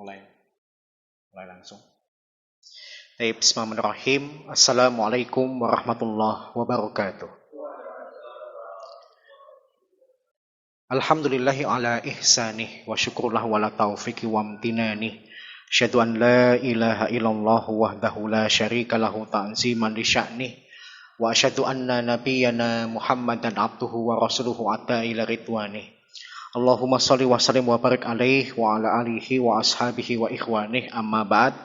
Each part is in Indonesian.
Mulai langsung. Bismillahirrahmanirrahim. Assalamualaikum warahmatullahi wabarakatuh. Alhamdulillahi ala ihsanih wa syukurlah wala taufiqi wa amtinani. Asyhadu an la ilaha illallah wahdahu la syarika lahu ta'ziman li sya'nih. Wa asyhadu anna nabiyyana Muhammadan abduhu wa rasuluhu atta ila ridwanih. Allahumma shalli wa sallim wa barik alaihi wa ala alihi wa ashabihi wa ikhwanih amma ba'd.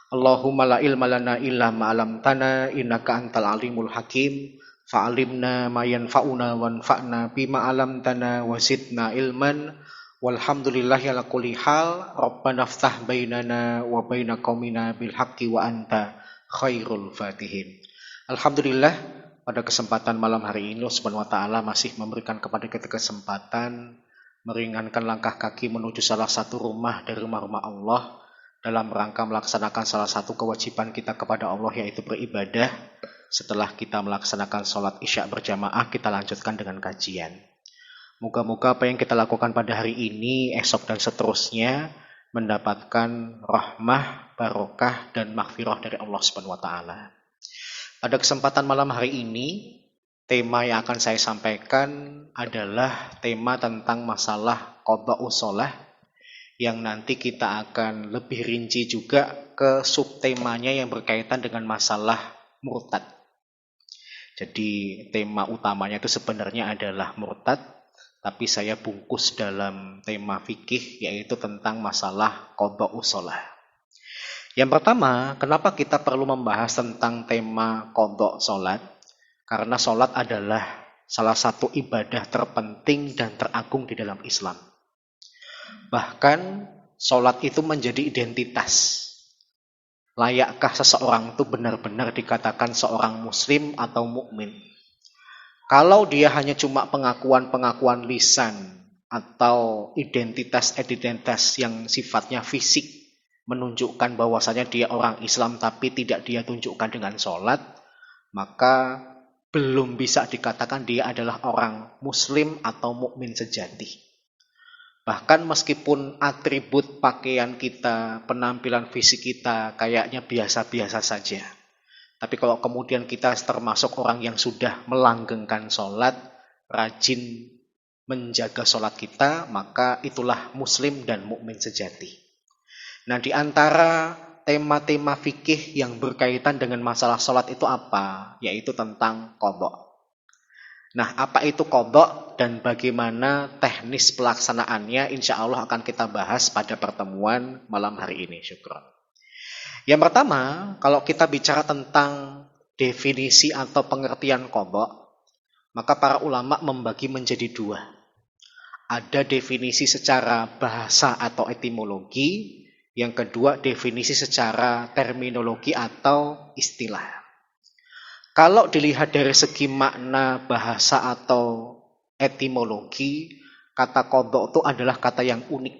Allahumma la ilma lana illa ma 'allamtana innaka antal alimul hakim. Fa'alimna ma yanfa'una wanfa'na bima 'allamtana wa zidna ilman. Walhamdulillahi ala kulli hal. Rabbana iftah bainana wa baina qaumina bil haqqi wa anta khairul fatihin. Alhamdulillah, pada kesempatan malam hari ini Allah Subhanahu wa taala masih memberikan kepada kita kesempatan meringankan langkah kaki menuju salah satu rumah dari rumah-rumah Allah dalam rangka melaksanakan salah satu kewajiban kita kepada Allah, yaitu beribadah. Setelah kita melaksanakan sholat isya berjamaah, kita lanjutkan dengan kajian. Moga-moga apa yang kita lakukan pada hari ini, esok dan seterusnya mendapatkan rahmah, barokah dan maghfirah dari Allah Subhanahu wa taala. Pada kesempatan malam hari ini, tema yang akan saya sampaikan adalah tema tentang masalah qada'us shalah, yang nanti kita akan lebih rinci juga ke subtemanya yang berkaitan dengan masalah murtad. Jadi tema utamanya itu sebenarnya adalah murtad, tapi saya bungkus dalam tema fikih, yaitu tentang masalah qada'us shalah. Yang pertama, kenapa kita perlu membahas tentang tema qada' salat? Karena salat adalah salah satu ibadah terpenting dan teragung di dalam Islam. Bahkan salat itu menjadi identitas. Layakkah seseorang itu benar-benar dikatakan seorang muslim atau mukmin? Kalau dia hanya cuma pengakuan-pengakuan lisan atau identitas-identitas yang sifatnya fisik menunjukkan bahwasanya dia orang Islam tapi tidak dia tunjukkan dengan salat, maka belum bisa dikatakan dia adalah orang muslim atau mukmin sejati. Bahkan meskipun atribut pakaian kita, penampilan fisik kita kayaknya biasa-biasa saja, tapi kalau kemudian kita termasuk orang yang sudah melanggengkan sholat, rajin menjaga sholat kita, maka itulah muslim dan mukmin sejati. Nah, di antara tema-tema fikih yang berkaitan dengan masalah sholat itu apa? Yaitu tentang qada'. Nah, apa itu qada' dan bagaimana teknis pelaksanaannya, insya Allah akan kita bahas pada pertemuan malam hari ini. Syukron. Yang pertama, kalau kita bicara tentang definisi atau pengertian qada', maka para ulama membagi menjadi dua. Ada definisi secara bahasa atau etimologi, yang kedua definisi secara terminologi atau istilah. Kalau dilihat dari segi makna bahasa atau etimologi, kata qada' itu adalah kata yang unik.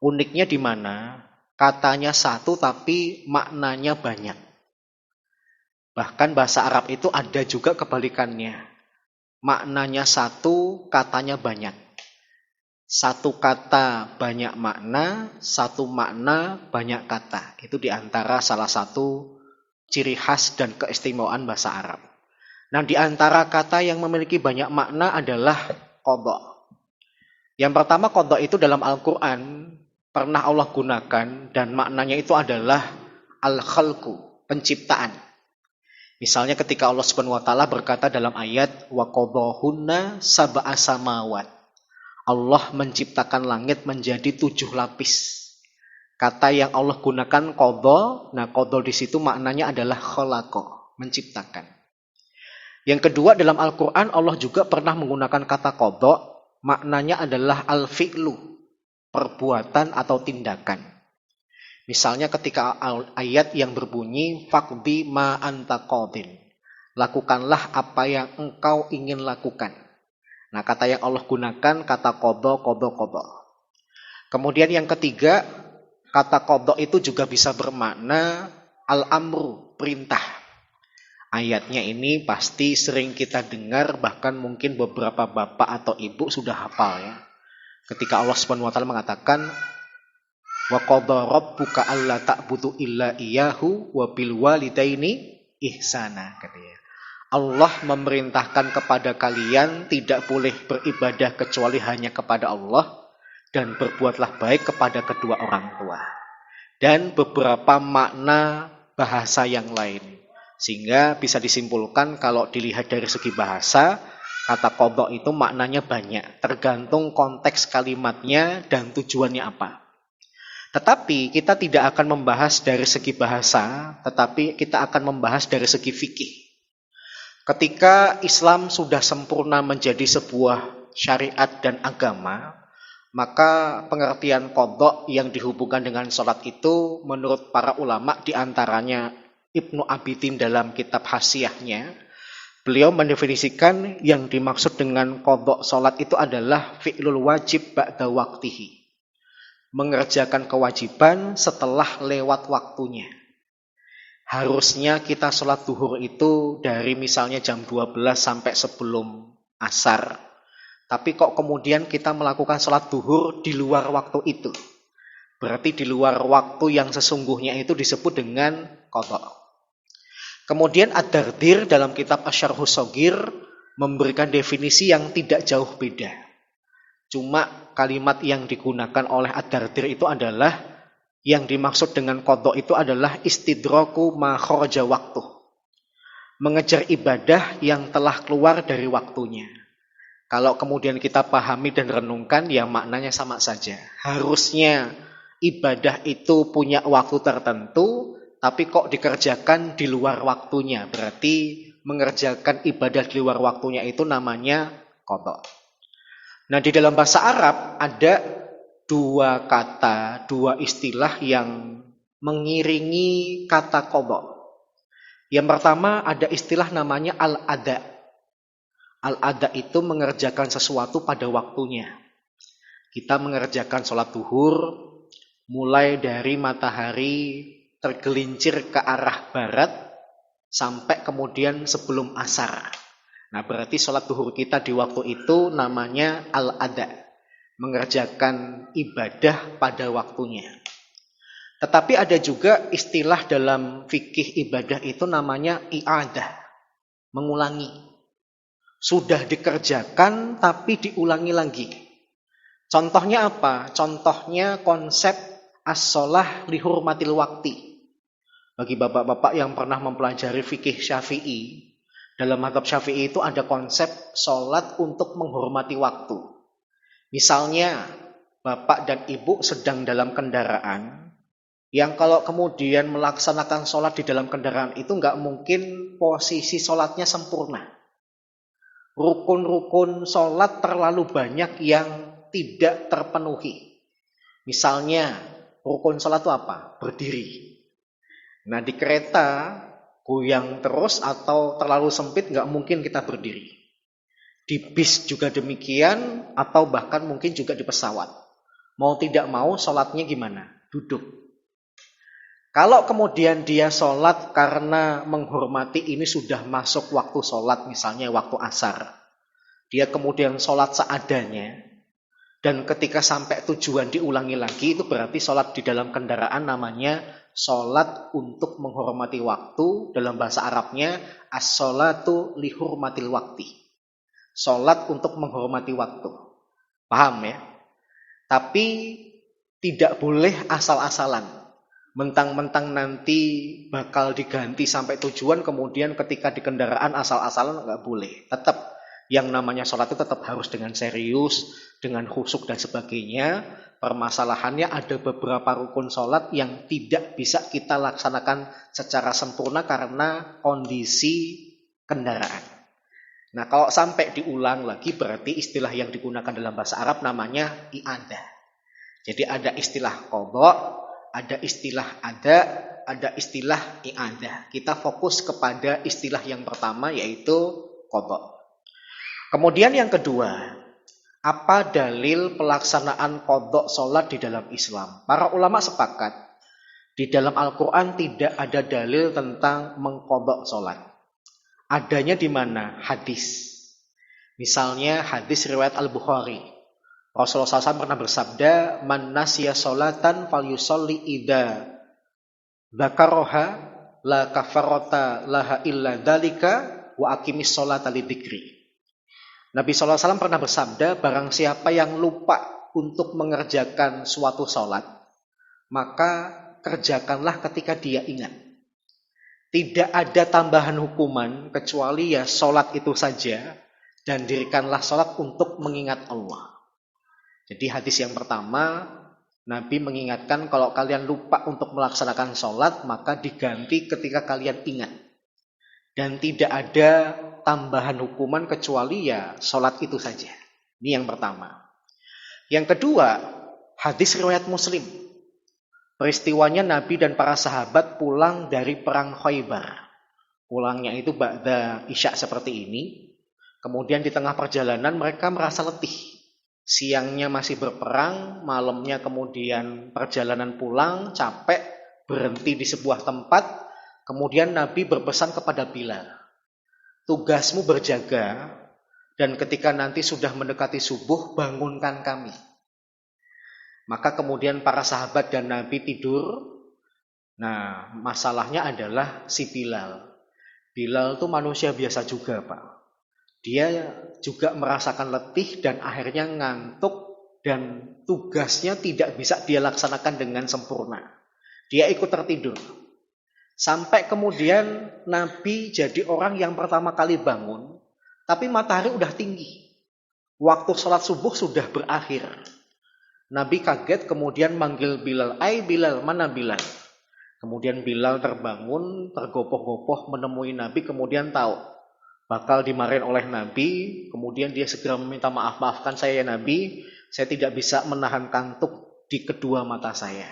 Uniknya di mana? Katanya satu tapi maknanya banyak. Bahkan bahasa Arab itu ada juga kebalikannya. Maknanya satu, katanya banyak. Satu kata banyak makna, satu makna banyak kata. Itu diantara salah satu ciri khas dan keistimewaan bahasa Arab. Nah, di antara kata yang memiliki banyak makna adalah qada'. Yang pertama, qada' itu dalam Al-Quran pernah Allah gunakan dan maknanya itu adalah al-khalqu, penciptaan. Misalnya ketika Allah Subhanahu wa taala berkata dalam ayat wa qadahunna sab'a samawat. Allah menciptakan langit menjadi 7 lapis. Kata yang Allah gunakan qada'. Nah, qada' di situ maknanya adalah khalaqa, menciptakan. Yang kedua, dalam Al-Quran Allah juga pernah menggunakan kata qada'. Maknanya adalah al-fi'lu, perbuatan atau tindakan. Misalnya ketika ayat yang berbunyi faqdi ma anta qadin, lakukanlah apa yang engkau ingin lakukan. Nah, kata yang Allah gunakan kata qada'. Kemudian yang ketiga, kata qada' itu juga bisa bermakna al-amru, perintah. Ayatnya ini pasti sering kita dengar, bahkan mungkin beberapa bapak atau ibu sudah hafal ya. Ketika Allah Subhanahu wa taala mengatakan Wa qadha rabbuka alla ta'budu illa iyyahu wa bil walidaini ihsana, katanya. Allah memerintahkan kepada kalian tidak boleh beribadah kecuali hanya kepada Allah, dan berbuatlah baik kepada kedua orang tua. Dan beberapa makna bahasa yang lain. Sehingga bisa disimpulkan kalau dilihat dari segi bahasa, kata qadha itu maknanya banyak, tergantung konteks kalimatnya dan tujuannya apa. Tetapi kita tidak akan membahas dari segi bahasa, tetapi kita akan membahas dari segi fikih. Ketika Islam sudah sempurna menjadi sebuah syariat dan agama, maka pengertian qadha yang dihubungkan dengan sholat itu menurut para ulama, diantaranya Ibnu Abidin dalam kitab Hasyiahnya, beliau mendefinisikan yang dimaksud dengan qadha sholat itu adalah fi'lul wajib ba'da waqtihi, mengerjakan kewajiban setelah lewat waktunya. Harusnya kita sholat duhur itu dari misalnya jam 12 sampai sebelum asar. Tapi kok kemudian kita melakukan sholat duhur di luar waktu itu. Berarti di luar waktu yang sesungguhnya itu disebut dengan qadha. Kemudian Ad-Dardir dalam kitab Asy-Syarhus Shaghir memberikan definisi yang tidak jauh beda. Cuma kalimat yang digunakan oleh Ad-Dardir itu adalah, yang dimaksud dengan qadha itu adalah istidraku ma kharaja waktu, mengejar ibadah yang telah keluar dari waktunya. Kalau kemudian kita pahami dan renungkan, ya maknanya sama saja. Harusnya ibadah itu punya waktu tertentu, tapi kok dikerjakan di luar waktunya. Berarti mengerjakan ibadah di luar waktunya itu namanya qadha. Nah, di dalam bahasa Arab ada dua kata, dua istilah yang mengiringi kata qadha. Yang pertama ada istilah namanya al-ada. Al-ada itu mengerjakan sesuatu pada waktunya. Kita mengerjakan sholat duhur mulai dari matahari tergelincir ke arah barat sampai kemudian sebelum asar. Nah, berarti sholat duhur kita di waktu itu namanya al-ada, mengerjakan ibadah pada waktunya. Tetapi ada juga istilah dalam fikih ibadah itu namanya i'adah, mengulangi. Sudah dikerjakan tapi diulangi lagi. Contohnya apa? Contohnya konsep as-sholah lihurmatil wakti. Bagi bapak-bapak yang pernah mempelajari fikih Syafi'i, dalam mazhab Syafi'i itu ada konsep sholat untuk menghormati waktu. Misalnya, bapak dan ibu sedang dalam kendaraan, yang kalau kemudian melaksanakan sholat di dalam kendaraan itu nggak mungkin posisi sholatnya sempurna. Rukun-rukun sholat terlalu banyak yang tidak terpenuhi. Misalnya, rukun sholat itu apa? Berdiri. Nah, di kereta, goyang terus atau terlalu sempit nggak mungkin kita berdiri. Di bis juga demikian, atau bahkan mungkin juga di pesawat. Mau tidak mau sholatnya gimana? Duduk. Kalau kemudian dia sholat karena menghormati ini sudah masuk waktu sholat, misalnya waktu asar. Dia kemudian sholat seadanya, dan ketika sampai tujuan diulangi lagi, itu berarti sholat di dalam kendaraan namanya sholat untuk menghormati waktu. Dalam bahasa Arabnya, as-sholatu lihurmatil wakti. Sholat untuk menghormati waktu. Paham ya? Tapi tidak boleh asal-asalan. Mentang-mentang nanti bakal diganti sampai tujuan, kemudian ketika di kendaraan asal-asalan, nggak boleh. Tetap yang namanya sholat itu tetap harus dengan serius, dengan khusyuk dan sebagainya. Permasalahannya ada beberapa rukun sholat yang tidak bisa kita laksanakan secara sempurna karena kondisi kendaraan. Nah, kalau sampai diulang lagi berarti istilah yang digunakan dalam bahasa Arab namanya i'adah. Jadi ada istilah qadha, ada istilah ada istilah i'adah. Kita fokus kepada istilah yang pertama, yaitu qadha. Kemudian yang kedua, apa dalil pelaksanaan qadha sholat di dalam Islam? Para ulama sepakat, di dalam Al-Quran tidak ada dalil tentang mengqadha sholat. Adanya di mana? Hadis. Misalnya hadis riwayat Al-Bukhari. Rasulullah SAW pernah bersabda, "Man nasiya sholatan falyusolli idza dzakaraha la kafarata laha illa dzalika wa aqimis sholata lidzikri." Nabi SAW pernah bersabda, barang siapa yang lupa untuk mengerjakan suatu sholat, maka kerjakanlah ketika dia ingat. Tidak ada tambahan hukuman kecuali ya sholat itu saja, dan dirikanlah sholat untuk mengingat Allah. Jadi hadis yang pertama, Nabi mengingatkan kalau kalian lupa untuk melaksanakan sholat, maka diganti ketika kalian ingat. Dan tidak ada tambahan hukuman kecuali ya sholat itu saja. Ini yang pertama. Yang kedua, hadis riwayat Muslim. Peristiwanya Nabi dan para sahabat pulang dari perang Khaybar. Pulangnya itu ba'da isya seperti ini. Kemudian di tengah perjalanan mereka merasa letih. Siangnya masih berperang, malamnya kemudian perjalanan pulang, capek, berhenti di sebuah tempat. Kemudian Nabi berpesan kepada Bilal, tugasmu berjaga, dan ketika nanti sudah mendekati subuh, bangunkan kami. Maka kemudian para sahabat dan Nabi tidur. Nah, masalahnya adalah si Bilal. Bilal itu manusia biasa juga, Pak. Dia juga merasakan letih dan akhirnya ngantuk, dan tugasnya tidak bisa dia laksanakan dengan sempurna. Dia ikut tertidur. Sampai kemudian Nabi jadi orang yang pertama kali bangun, tapi matahari udah tinggi. Waktu sholat subuh sudah berakhir. Nabi kaget kemudian manggil Bilal, "Ai Bilal, mana Bilal?" Kemudian Bilal terbangun, tergopoh-gopoh menemui Nabi, kemudian tahu bakal dimarahin oleh Nabi. Kemudian dia segera meminta maaf, "Maafkan saya ya Nabi, saya tidak bisa menahan kantuk di kedua mata saya."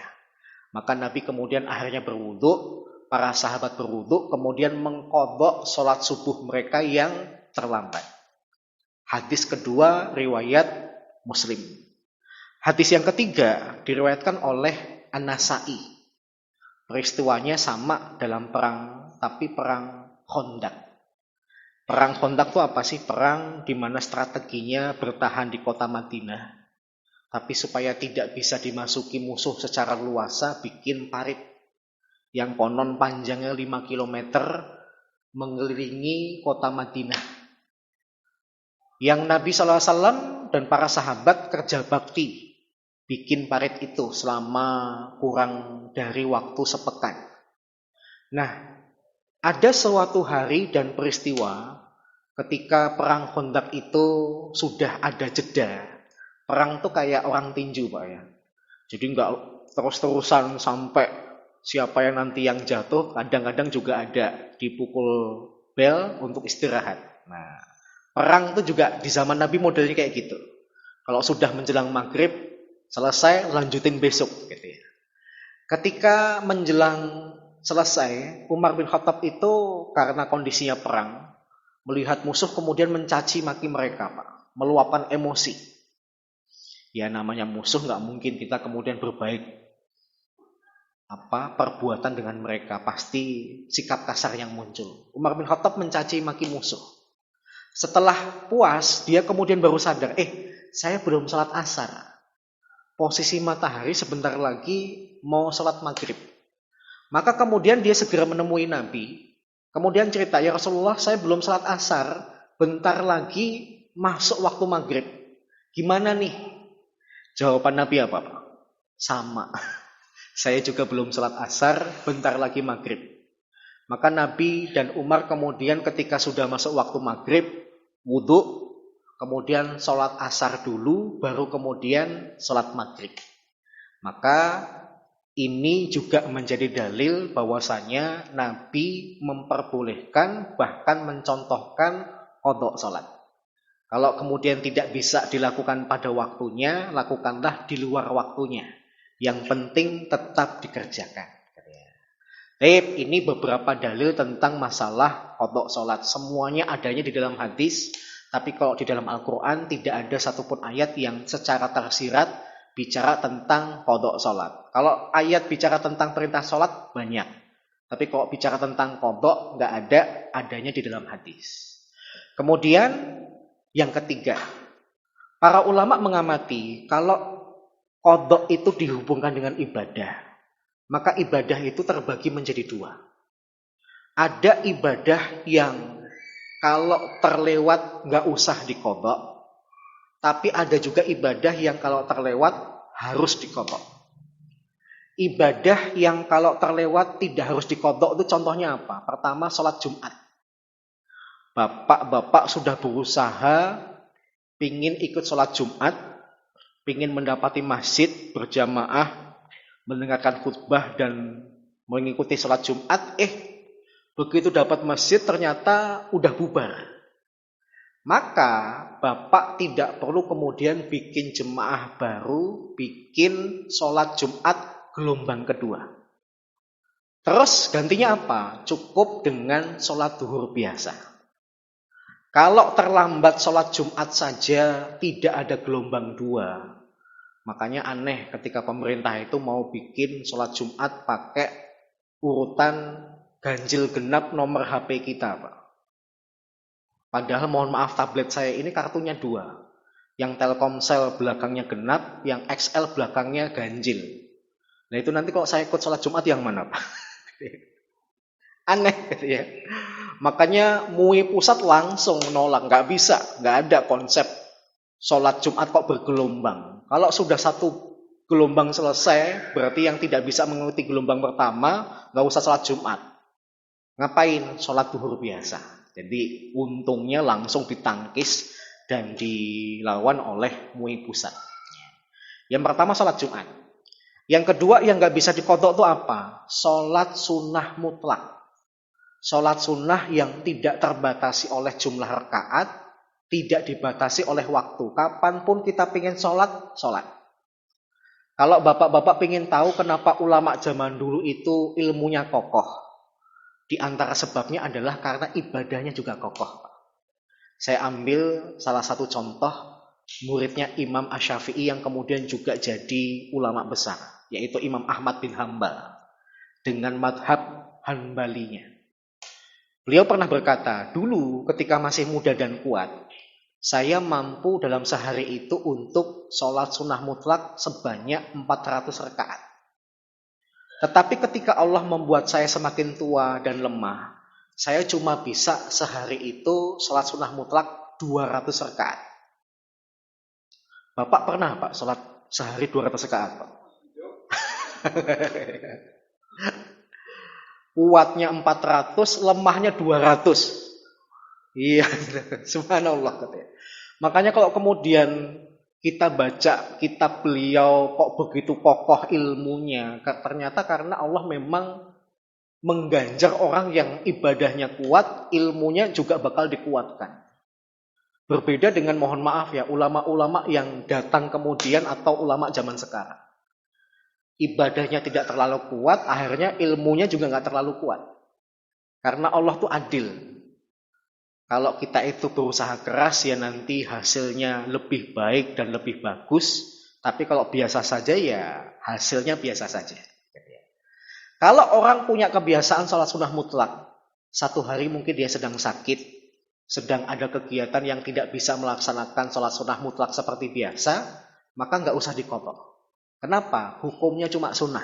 Maka Nabi kemudian akhirnya berwudu, para sahabat berwudu, kemudian mengqadha sholat subuh mereka yang terlambat. Hadis kedua riwayat Muslim. Hadis yang ketiga diriwayatkan oleh An-Nasa'i. Peristiwanya sama dalam perang, tapi perang Khandaq. Perang Khandaq itu apa sih? Perang di mana strateginya bertahan di kota Madinah. Tapi supaya tidak bisa dimasuki musuh secara luasa, bikin parit yang konon panjangnya 5 km mengelilingi kota Madinah. Yang Nabi SAW dan para sahabat kerja bakti bikin parit itu selama kurang dari waktu sepekan. Nah, ada suatu hari dan peristiwa ketika perang Khandaq itu sudah ada jeda. Perang tuh kayak orang tinju, Pak ya. Jadi enggak terus-terusan sampai siapa yang nanti yang jatuh, kadang-kadang juga ada dipukul bel untuk istirahat. Nah, perang itu juga di zaman Nabi modelnya kayak gitu. Kalau sudah menjelang maghrib, selesai, lanjutin besok gitu ya. Ketika menjelang selesai, Umar bin Khattab itu karena kondisinya perang, melihat musuh kemudian mencaci maki mereka, Pak, meluapkan emosi. Ya namanya musuh nggak mungkin kita kemudian berbaik perbuatan dengan mereka, pasti sikap kasar yang muncul. Umar bin Khattab mencaci maki musuh. Setelah puas, dia kemudian baru sadar, saya belum sholat asar. Posisi matahari sebentar lagi mau sholat maghrib. Maka kemudian dia segera menemui Nabi. Kemudian cerita, "Ya Rasulullah, saya belum sholat asar. Bentar lagi masuk waktu maghrib. Gimana nih?" Jawaban Nabi apa, Pak? Sama. Saya juga belum sholat asar, bentar lagi maghrib. Maka Nabi dan Umar kemudian ketika sudah masuk waktu maghrib, wudhu, kemudian sholat asar dulu, baru kemudian sholat maghrib. Maka ini juga menjadi dalil bahwasanya Nabi memperbolehkan, bahkan mencontohkan qadha sholat. Kalau kemudian tidak bisa dilakukan pada waktunya, lakukanlah di luar waktunya. Yang penting tetap dikerjakan. Ini beberapa dalil tentang masalah qadha sholat. Semuanya adanya di dalam hadis, tapi kalau di dalam Al-Quran tidak ada satupun ayat yang secara tersirat bicara tentang qadha sholat. Kalau ayat bicara tentang perintah sholat banyak, tapi kalau bicara tentang qadha nggak ada, adanya di dalam hadis. Kemudian yang ketiga, Para ulama mengamati kalau qadha itu dihubungkan dengan ibadah, maka ibadah itu terbagi menjadi dua. Ada ibadah yang kalau terlewat nggak usah diqadha, tapi ada juga ibadah yang kalau terlewat harus diqadha. Ibadah yang kalau terlewat tidak harus diqadha itu contohnya apa? Pertama, sholat Jumat. Bapak-bapak sudah berusaha pingin ikut sholat Jumat, pingin mendapati masjid berjamaah, mendengarkan khutbah dan mengikuti sholat Jumat, begitu dapat masjid ternyata udah bubar. Maka bapak tidak perlu kemudian bikin jemaah baru, bikin sholat Jumat gelombang kedua. Terus gantinya apa? Cukup dengan sholat duhur biasa. Kalau terlambat sholat Jumat saja tidak ada gelombang dua. Makanya aneh ketika pemerintah itu mau bikin sholat Jumat pakai urutan ganjil genap nomor HP kita, Pak. Padahal mohon maaf, tablet saya ini kartunya 2. Yang Telkomsel belakangnya genap, yang XL belakangnya ganjil. Nah itu nanti kalau saya ikut sholat Jumat yang mana, Pak? Aneh gitu ya. Makanya MUI pusat langsung menolak, nggak bisa, nggak ada konsep sholat Jumat kok bergelombang. Kalau sudah satu gelombang selesai, berarti yang tidak bisa mengikuti gelombang pertama nggak usah sholat Jumat. Ngapain? Sholat duhur biasa. Jadi untungnya langsung ditangkis dan dilawan oleh MUI pusat. Yang pertama sholat Jumat. Yang kedua yang nggak bisa diqadha itu apa? Sholat sunnah mutlak. Sholat sunnah yang tidak terbatasi oleh jumlah rakaat, tidak dibatasi oleh waktu. Kapanpun kita pengen sholat, sholat. Kalau bapak-bapak pengen tahu kenapa ulama zaman dulu itu ilmunya kokoh, di antara sebabnya adalah karena ibadahnya juga kokoh. Saya ambil salah satu contoh muridnya Imam Asy-Syafi'i yang kemudian juga jadi ulama besar, yaitu Imam Ahmad bin Hambal dengan madhab Hanbalinya. Beliau pernah berkata, dulu ketika masih muda dan kuat, saya mampu dalam sehari itu untuk sholat sunnah mutlak sebanyak 400 rakaat. Tetapi ketika Allah membuat saya semakin tua dan lemah, saya cuma bisa sehari itu sholat sunnah mutlak 200 rakaat. Bapak pernah Pak sholat sehari 200 rakaat Pak? Kuatnya 400, lemahnya 200. Iya, subhanallah katanya. Makanya kalau kemudian kita baca kitab beliau kok begitu kokoh ilmunya, ternyata karena Allah memang mengganjar orang yang ibadahnya kuat, ilmunya juga bakal dikuatkan. Berbeda dengan mohon maaf ya, ulama-ulama yang datang kemudian atau ulama zaman sekarang. Ibadahnya tidak terlalu kuat, akhirnya ilmunya juga nggak terlalu kuat. Karena Allah tuh adil. Kalau kita itu berusaha keras ya nanti hasilnya lebih baik dan lebih bagus. Tapi kalau biasa saja ya hasilnya biasa saja. Kalau orang punya kebiasaan sholat sunnah mutlak, satu hari mungkin dia sedang sakit, sedang ada kegiatan yang tidak bisa melaksanakan sholat sunnah mutlak seperti biasa, maka nggak usah diqadha. Kenapa? Hukumnya cuma sunnah.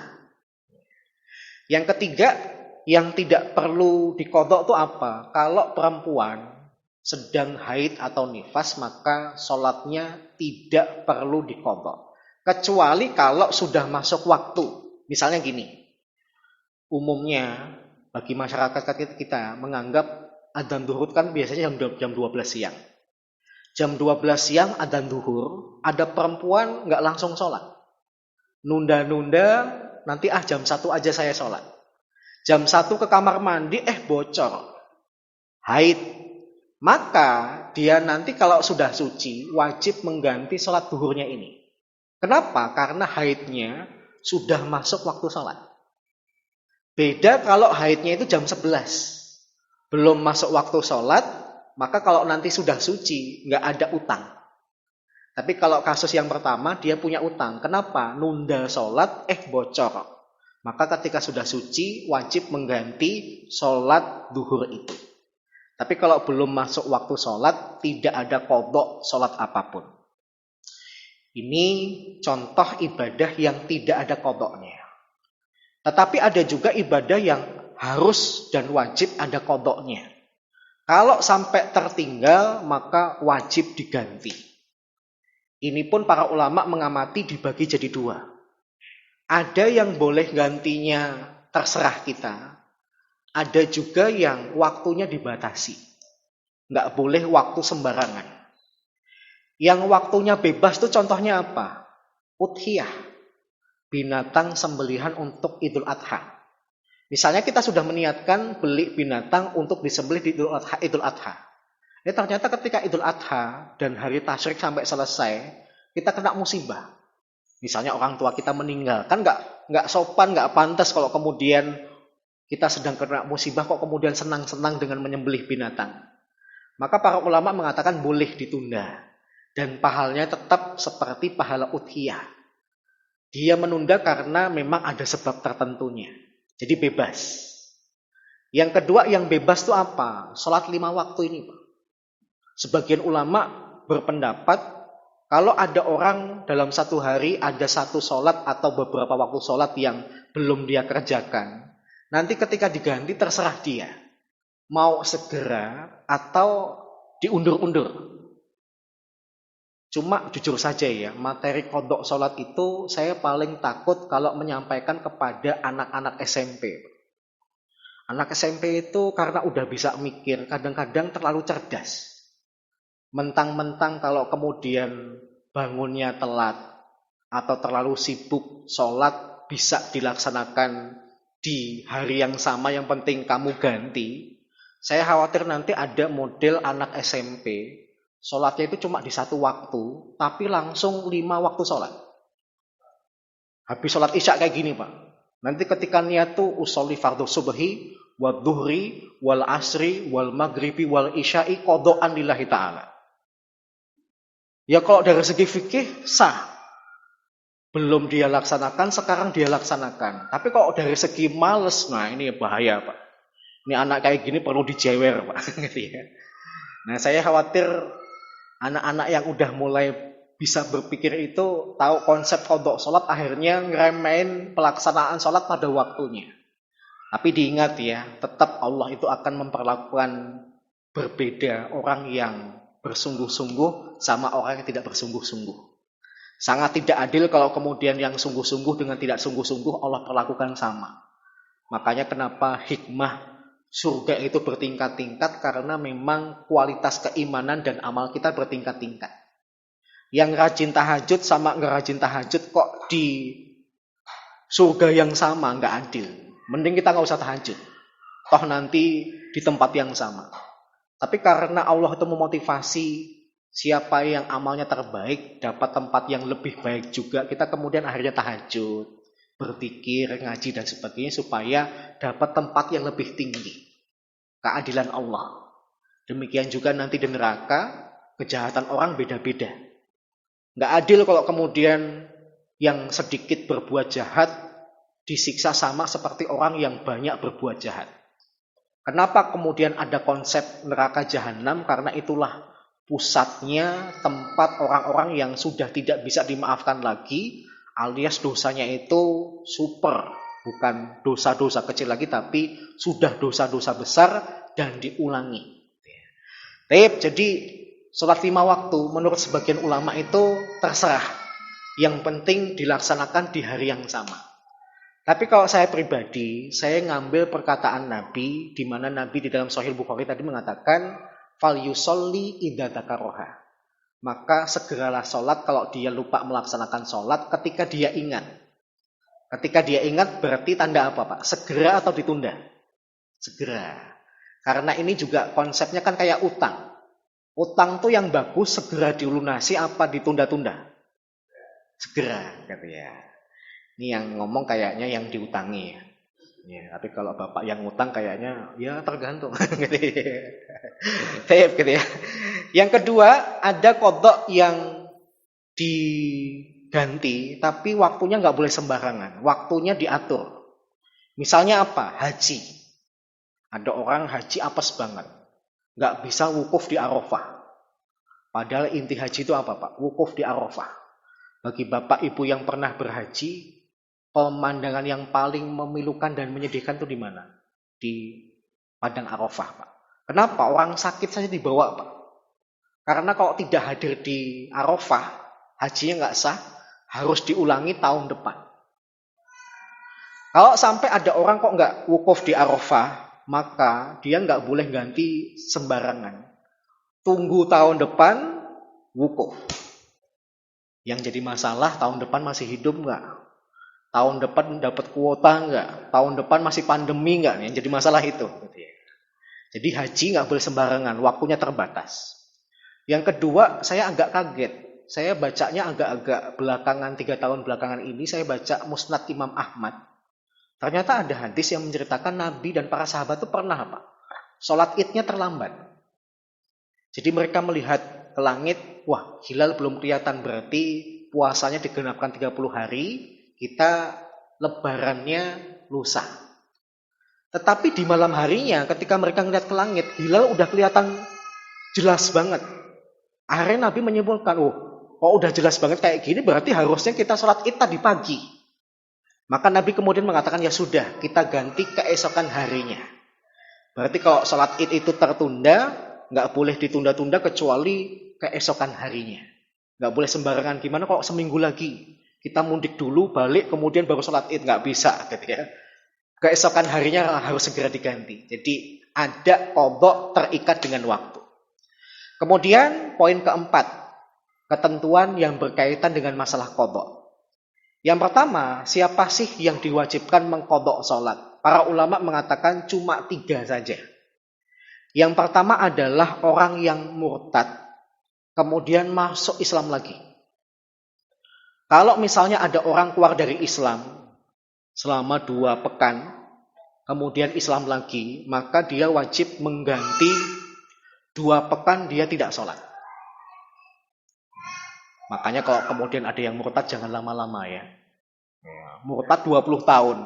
Yang ketiga, yang tidak perlu diqadha itu apa? Kalau perempuan sedang haid atau nifas, maka sholatnya tidak perlu diqadha. Kecuali kalau sudah masuk waktu. Misalnya gini, umumnya bagi masyarakat kita menganggap adzan duhur kan biasanya jam 12 siang. Jam 12 siang adzan duhur, ada perempuan nggak langsung sholat. Nunda-nunda, nanti jam 1 aja saya sholat. Jam 1 ke kamar mandi, bocor. Haid. Maka dia nanti kalau sudah suci, wajib mengganti sholat duhurnya ini. Kenapa? Karena haidnya sudah masuk waktu sholat. Beda kalau haidnya itu jam 11. Belum masuk waktu sholat, maka kalau nanti sudah suci, nggak ada utang. Tapi kalau kasus yang pertama, dia punya utang. Kenapa? Nunda sholat, bocor. Maka ketika sudah suci, wajib mengganti sholat duhur itu. Tapi kalau belum masuk waktu sholat, tidak ada qadha sholat apapun. Ini contoh ibadah yang tidak ada qadoknya. Tetapi ada juga ibadah yang harus dan wajib ada qadoknya. Kalau sampai tertinggal maka wajib diganti. Ini pun para ulama mengamati dibagi jadi dua. Ada yang boleh gantinya terserah kita. Ada juga yang waktunya dibatasi. Nggak boleh waktu sembarangan. Yang waktunya bebas itu contohnya apa? Udhiyah. Binatang sembelihan untuk Idul Adha. Misalnya kita sudah meniatkan beli binatang untuk disembelih di Idul Adha. Ini ternyata ketika Idul Adha dan hari tasyrik sampai selesai, kita kena musibah. Misalnya orang tua kita meninggal, kan nggak sopan, nggak pantas kalau kemudian kita sedang kena musibah kok kemudian senang-senang dengan menyembelih binatang. Maka para ulama mengatakan boleh ditunda dan pahalanya tetap seperti pahala udhiyah. Dia menunda karena memang ada sebab tertentunya. Jadi bebas. Yang kedua yang bebas itu apa? Sholat 5 waktu ini, Pak. Sebagian ulama berpendapat kalau ada orang dalam satu hari ada satu sholat atau beberapa waktu sholat yang belum dia kerjakan, nanti ketika diganti terserah dia. Mau segera atau diundur-undur. Cuma jujur saja ya, materi kodok sholat itu saya paling takut kalau menyampaikan kepada anak-anak SMP. Anak SMP itu karena udah bisa mikir, kadang-kadang terlalu cerdas. Mentang-mentang kalau kemudian bangunnya telat atau terlalu sibuk sholat bisa dilaksanakan di hari yang sama, yang penting kamu ganti. Saya khawatir nanti ada model anak SMP sholatnya itu cuma di satu waktu, tapi langsung 5 waktu sholat. Habis sholat isya kayak gini, Pak. Nanti ketika niat tuh usolli fardhu subhi, wal dhuhri, wal asri, wal maghribi, wal isya'i qada'an lillahi ta'ala. Ya kalau dari segi fikih sah. Belum dia laksanakan, sekarang dia laksanakan. Tapi kalau dari segi males, nah ini bahaya, Pak. Ini anak kayak gini perlu dijewer, Pak. Nah saya khawatir anak-anak yang udah mulai bisa berpikir itu tahu konsep kodok sholat akhirnya ngeremehin pelaksanaan sholat pada waktunya. Tapi diingat ya, tetap Allah itu akan memperlakukan berbeda orang yang bersungguh-sungguh sama orang yang tidak bersungguh-sungguh. Sangat tidak adil kalau kemudian yang sungguh-sungguh dengan tidak sungguh-sungguh Allah perlakukan sama. Makanya kenapa hikmah surga itu bertingkat-tingkat, karena memang kualitas keimanan dan amal kita bertingkat-tingkat. Yang rajin tahajud sama nggak rajin tahajud kok di surga yang sama, nggak adil. Mending kita nggak usah tahajud. Toh nanti di tempat yang sama. Tapi karena Allah itu memotivasi siapa yang amalnya terbaik dapat tempat yang lebih baik juga, kita kemudian akhirnya tahajud, berzikir, ngaji dan sebagainya supaya dapat tempat yang lebih tinggi. Keadilan Allah. Demikian juga nanti di neraka, kejahatan orang beda-beda. Nggak adil kalau kemudian yang sedikit berbuat jahat disiksa sama seperti orang yang banyak berbuat jahat. Kenapa kemudian ada konsep neraka jahanam? Karena itulah pusatnya tempat orang-orang yang sudah tidak bisa dimaafkan lagi, alias dosanya itu super, bukan dosa-dosa kecil lagi, tapi sudah dosa-dosa besar dan diulangi. Jadi sholat 5 waktu menurut sebagian ulama itu terserah, yang penting dilaksanakan di hari yang sama. Tapi kalau saya pribadi, saya ngambil perkataan Nabi, di mana Nabi di dalam Sahih Bukhari tadi mengatakan, fal yusolli idza dzakaraha. Maka segeralah sholat kalau dia lupa melaksanakan sholat ketika dia ingat. Ketika dia ingat berarti tanda apa, Pak? Segera atau ditunda? Segera. Karena ini juga konsepnya kan kayak utang. Utang tuh yang bagus segera dilunasi apa ditunda-tunda? Segera, katanya. Ini yang ngomong kayaknya yang diutangi. Ya, tapi kalau bapak yang ngutang kayaknya ya tergantung. Gitu ya. Yang kedua, ada kodok yang diganti, tapi waktunya nggak boleh sembarangan. Waktunya diatur. Misalnya apa? Haji. Ada orang haji apes banget. Nggak bisa wukuf di Arafah. Padahal inti haji itu apa, Pak? Wukuf di Arafah. Bagi bapak ibu yang pernah berhaji, pemandangan yang paling memilukan dan menyedihkan itu di mana? Di Padang Arafah, Pak. Kenapa? Orang sakit saja dibawa, Pak. Karena kalau tidak hadir di Arafah, hajinya nggak sah, harus diulangi tahun depan. Kalau sampai ada orang kok nggak wukuf di Arafah, maka dia nggak boleh ganti sembarangan. Tunggu tahun depan, wukuf. Yang jadi masalah tahun depan masih hidup nggak? Tahun depan dapat kuota nggak? Tahun depan masih pandemi nggak? Yang jadi masalah itu. Jadi haji nggak boleh sembarangan, waktunya terbatas. Yang kedua, saya agak kaget. Saya bacanya agak-agak belakangan, 3 tahun belakangan ini, saya baca Musnad Imam Ahmad. Ternyata ada hadis yang menceritakan Nabi dan para sahabat itu pernah apa? Sholat idnya terlambat. Jadi mereka melihat ke langit, wah hilal belum kelihatan, berarti puasanya digenapkan 30 hari, kita lebarannya lusa. Tetapi di malam harinya ketika mereka melihat ke langit, hilal udah kelihatan jelas banget. Akhirnya Nabi menyimpulkan, kok udah jelas banget kayak gini, berarti harusnya kita sholat id tadi pagi. Maka Nabi kemudian mengatakan, ya sudah, kita ganti keesokan harinya. Berarti kalau sholat id itu tertunda, nggak boleh ditunda-tunda kecuali keesokan harinya. Nggak boleh sembarangan. Gimana kalau seminggu lagi kita mudik dulu, balik, kemudian baru sholat id? Nggak bisa, gitu ya. Keesokan harinya harus segera diganti. Jadi ada qadha terikat dengan waktu. Kemudian poin keempat, ketentuan yang berkaitan dengan masalah qadha. Yang pertama, siapa sih yang diwajibkan mengqadha sholat? Para ulama mengatakan cuma 3 saja. Yang pertama adalah orang yang murtad, kemudian masuk Islam lagi. Kalau misalnya ada orang keluar dari Islam selama 2 pekan, kemudian Islam lagi, maka dia wajib mengganti 2 pekan dia tidak sholat. Makanya kalau kemudian ada yang murtad jangan lama-lama ya. Murtad 20 tahun.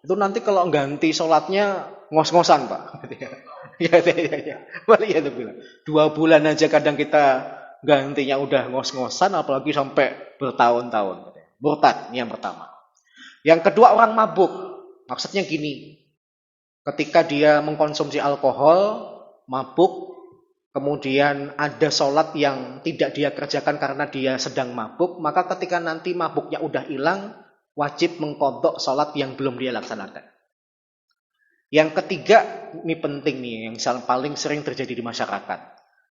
Itu nanti kalau ganti sholatnya ngos-ngosan, Pak. Ya. Balik ya tuh bilang. 2 bulan aja kadang kita gantinya udah ngos-ngosan, apalagi sampai bertahun-tahun. Murtad, ini yang pertama. Yang kedua orang mabuk. Maksudnya gini. Ketika dia mengkonsumsi alkohol, mabuk, kemudian ada sholat yang tidak dia kerjakan karena dia sedang mabuk, maka ketika nanti mabuknya udah hilang, wajib mengqadha sholat yang belum dia laksanakan. Yang ketiga, ini penting nih, yang paling sering terjadi di masyarakat.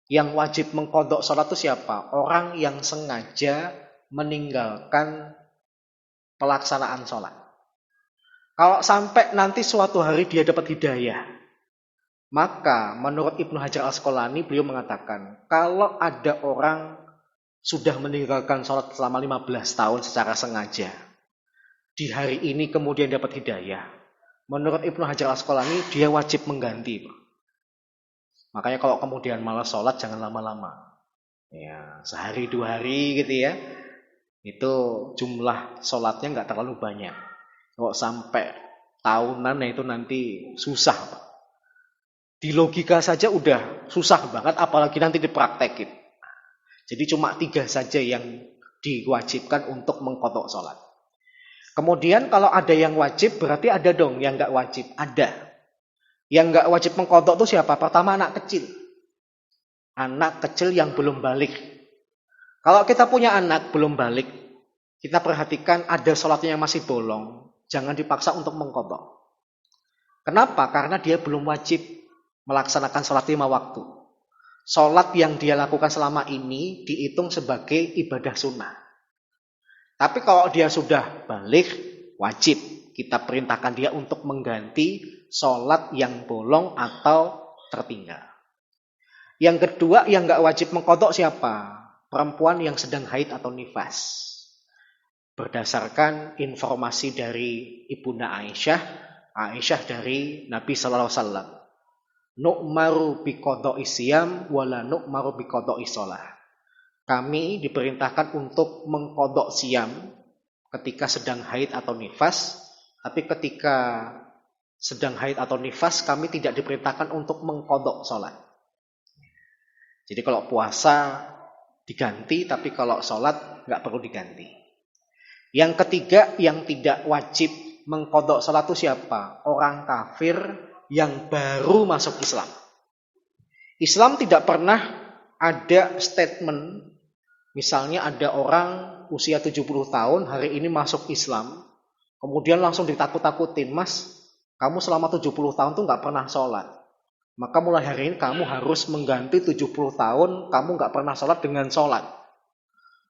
Yang wajib mengqadha sholat itu siapa? Orang yang sengaja meninggalkan pelaksanaan sholat. Kalau sampai nanti suatu hari dia dapat hidayah, maka menurut Ibnu Hajar Al-Asqalani beliau mengatakan, kalau ada orang sudah meninggalkan sholat selama 15 tahun secara sengaja, di hari ini kemudian dapat hidayah, menurut Ibnu Hajar Al-Asqalani dia wajib mengganti. Makanya kalau kemudian malas sholat jangan lama-lama. Ya, sehari 2 hari gitu ya. Itu jumlah sholatnya nggak terlalu banyak. Kalau sampai tahunan itu nanti susah, Pak. Di logika saja udah susah banget, apalagi nanti dipraktekin. Jadi cuma 3 saja yang diwajibkan untuk mengqadha sholat. Kemudian kalau ada yang wajib, berarti ada dong yang nggak wajib. Ada. Yang nggak wajib mengqadha itu siapa? Pertama anak kecil. Anak kecil yang belum balik. Kalau kita punya anak belum balik, kita perhatikan ada sholatnya yang masih bolong. Jangan dipaksa untuk mengqadha. Kenapa? Karena dia belum wajib melaksanakan sholat 5 waktu. Sholat yang dia lakukan selama ini dihitung sebagai ibadah sunnah. Tapi kalau dia sudah balik, wajib kita perintahkan dia untuk mengganti sholat yang bolong atau tertinggal. Yang kedua yang gak wajib mengqadha siapa? Perempuan yang sedang haid atau nifas. Berdasarkan informasi dari Ibunda Aisyah dari Nabi SAW. Nu'maru biqadha'i siyam wala nu'maru biqadha'i shalah. Kami diperintahkan untuk mengqadha siyam ketika sedang haid atau nifas, tapi ketika sedang haid atau nifas kami tidak diperintahkan untuk mengqadha salat. Jadi kalau puasa diganti, tapi kalau salat enggak perlu diganti. Yang ketiga, yang tidak wajib mengqadha salat itu siapa? Orang kafir yang baru masuk Islam. Islam tidak pernah ada statement, misalnya ada orang usia 70 tahun hari ini masuk Islam, kemudian langsung ditakut-takutin, Mas, kamu selama 70 tahun tuh nggak pernah sholat. Maka mulai hari ini kamu harus mengganti 70 tahun kamu nggak pernah sholat dengan sholat.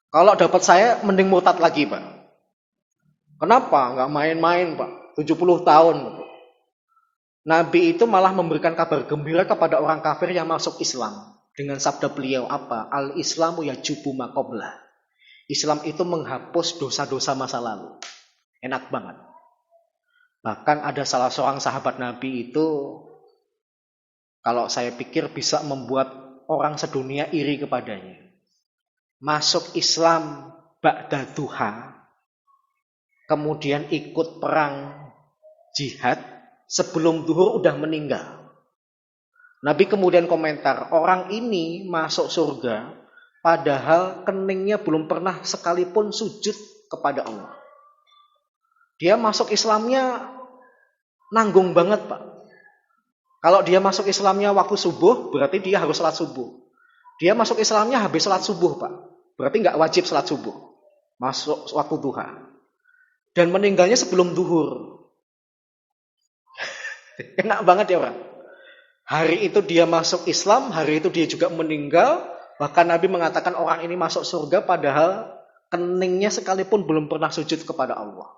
Kalau dapat saya mending murtad lagi, Pak. Kenapa? Nggak main-main, Pak. 70 tahun. Nabi itu malah memberikan kabar gembira kepada orang kafir yang masuk Islam. Dengan sabda beliau apa? Al-Islamu yajubu ma qablah. Islam itu menghapus dosa-dosa masa lalu. Enak banget. Bahkan ada salah seorang sahabat Nabi itu, kalau saya pikir bisa membuat orang sedunia iri kepadanya. Masuk Islam ba'da duha, kemudian ikut perang jihad, sebelum duhur udah meninggal. Nabi kemudian komentar, orang ini masuk surga padahal keningnya belum pernah sekalipun sujud kepada Allah. Dia masuk Islamnya nanggung banget, Pak. Kalau dia masuk Islamnya waktu subuh, berarti dia harus sholat subuh. Dia masuk Islamnya habis sholat subuh, Pak. Berarti nggak wajib sholat subuh. Masuk waktu duha. Dan meninggalnya sebelum duhur. Enak banget ya orang. Hari itu dia masuk Islam, hari itu dia juga meninggal. Bahkan Nabi mengatakan orang ini masuk surga padahal keningnya sekalipun belum pernah sujud kepada Allah.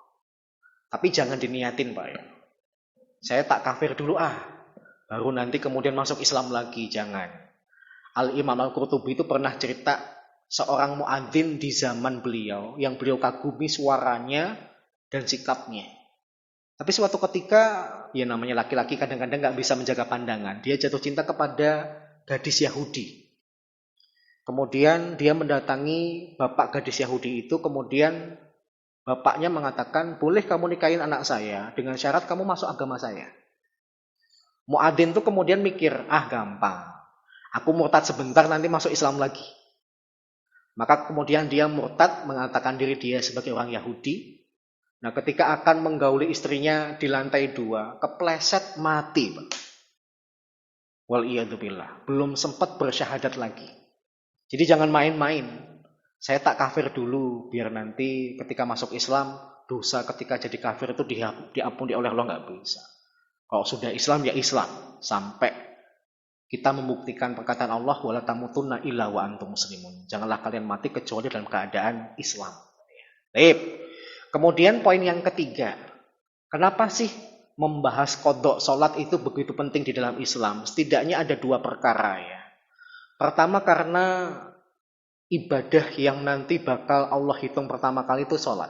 Tapi jangan diniatin, Pak ya. Saya tak kafir dulu baru nanti kemudian masuk Islam lagi, jangan. Al-Imam Al-Qurtubi itu pernah cerita seorang muadzin di zaman beliau yang beliau kagumi suaranya dan sikapnya. Tapi suatu ketika, ya namanya laki-laki kadang-kadang gak bisa menjaga pandangan. Dia jatuh cinta kepada gadis Yahudi. Kemudian dia mendatangi bapak gadis Yahudi itu, kemudian bapaknya mengatakan, boleh kamu nikahin anak saya dengan syarat kamu masuk agama saya. Muadzin tuh kemudian mikir, gampang. Aku murtad sebentar nanti masuk Islam lagi. Maka kemudian dia murtad, mengatakan diri dia sebagai orang Yahudi. Nah, ketika akan menggauli istrinya di lantai 2, kepleset mati, Pak. Wal'iyadzubillah. Belum sempat bersyahadat lagi. Jadi jangan main-main. Saya tak kafir dulu, biar nanti ketika masuk Islam, dosa ketika jadi kafir itu diampuni oleh Allah, nggak bisa. Kalau sudah Islam, ya Islam. Sampai kita membuktikan perkataan Allah, wala tamutunna illa wa antum muslimun. Janganlah kalian mati kecuali dalam keadaan Islam. Baik. Kemudian poin yang ketiga, kenapa sih membahas qadha salat itu begitu penting di dalam Islam? Setidaknya ada 2 perkara ya. Pertama karena ibadah yang nanti bakal Allah hitung pertama kali itu salat.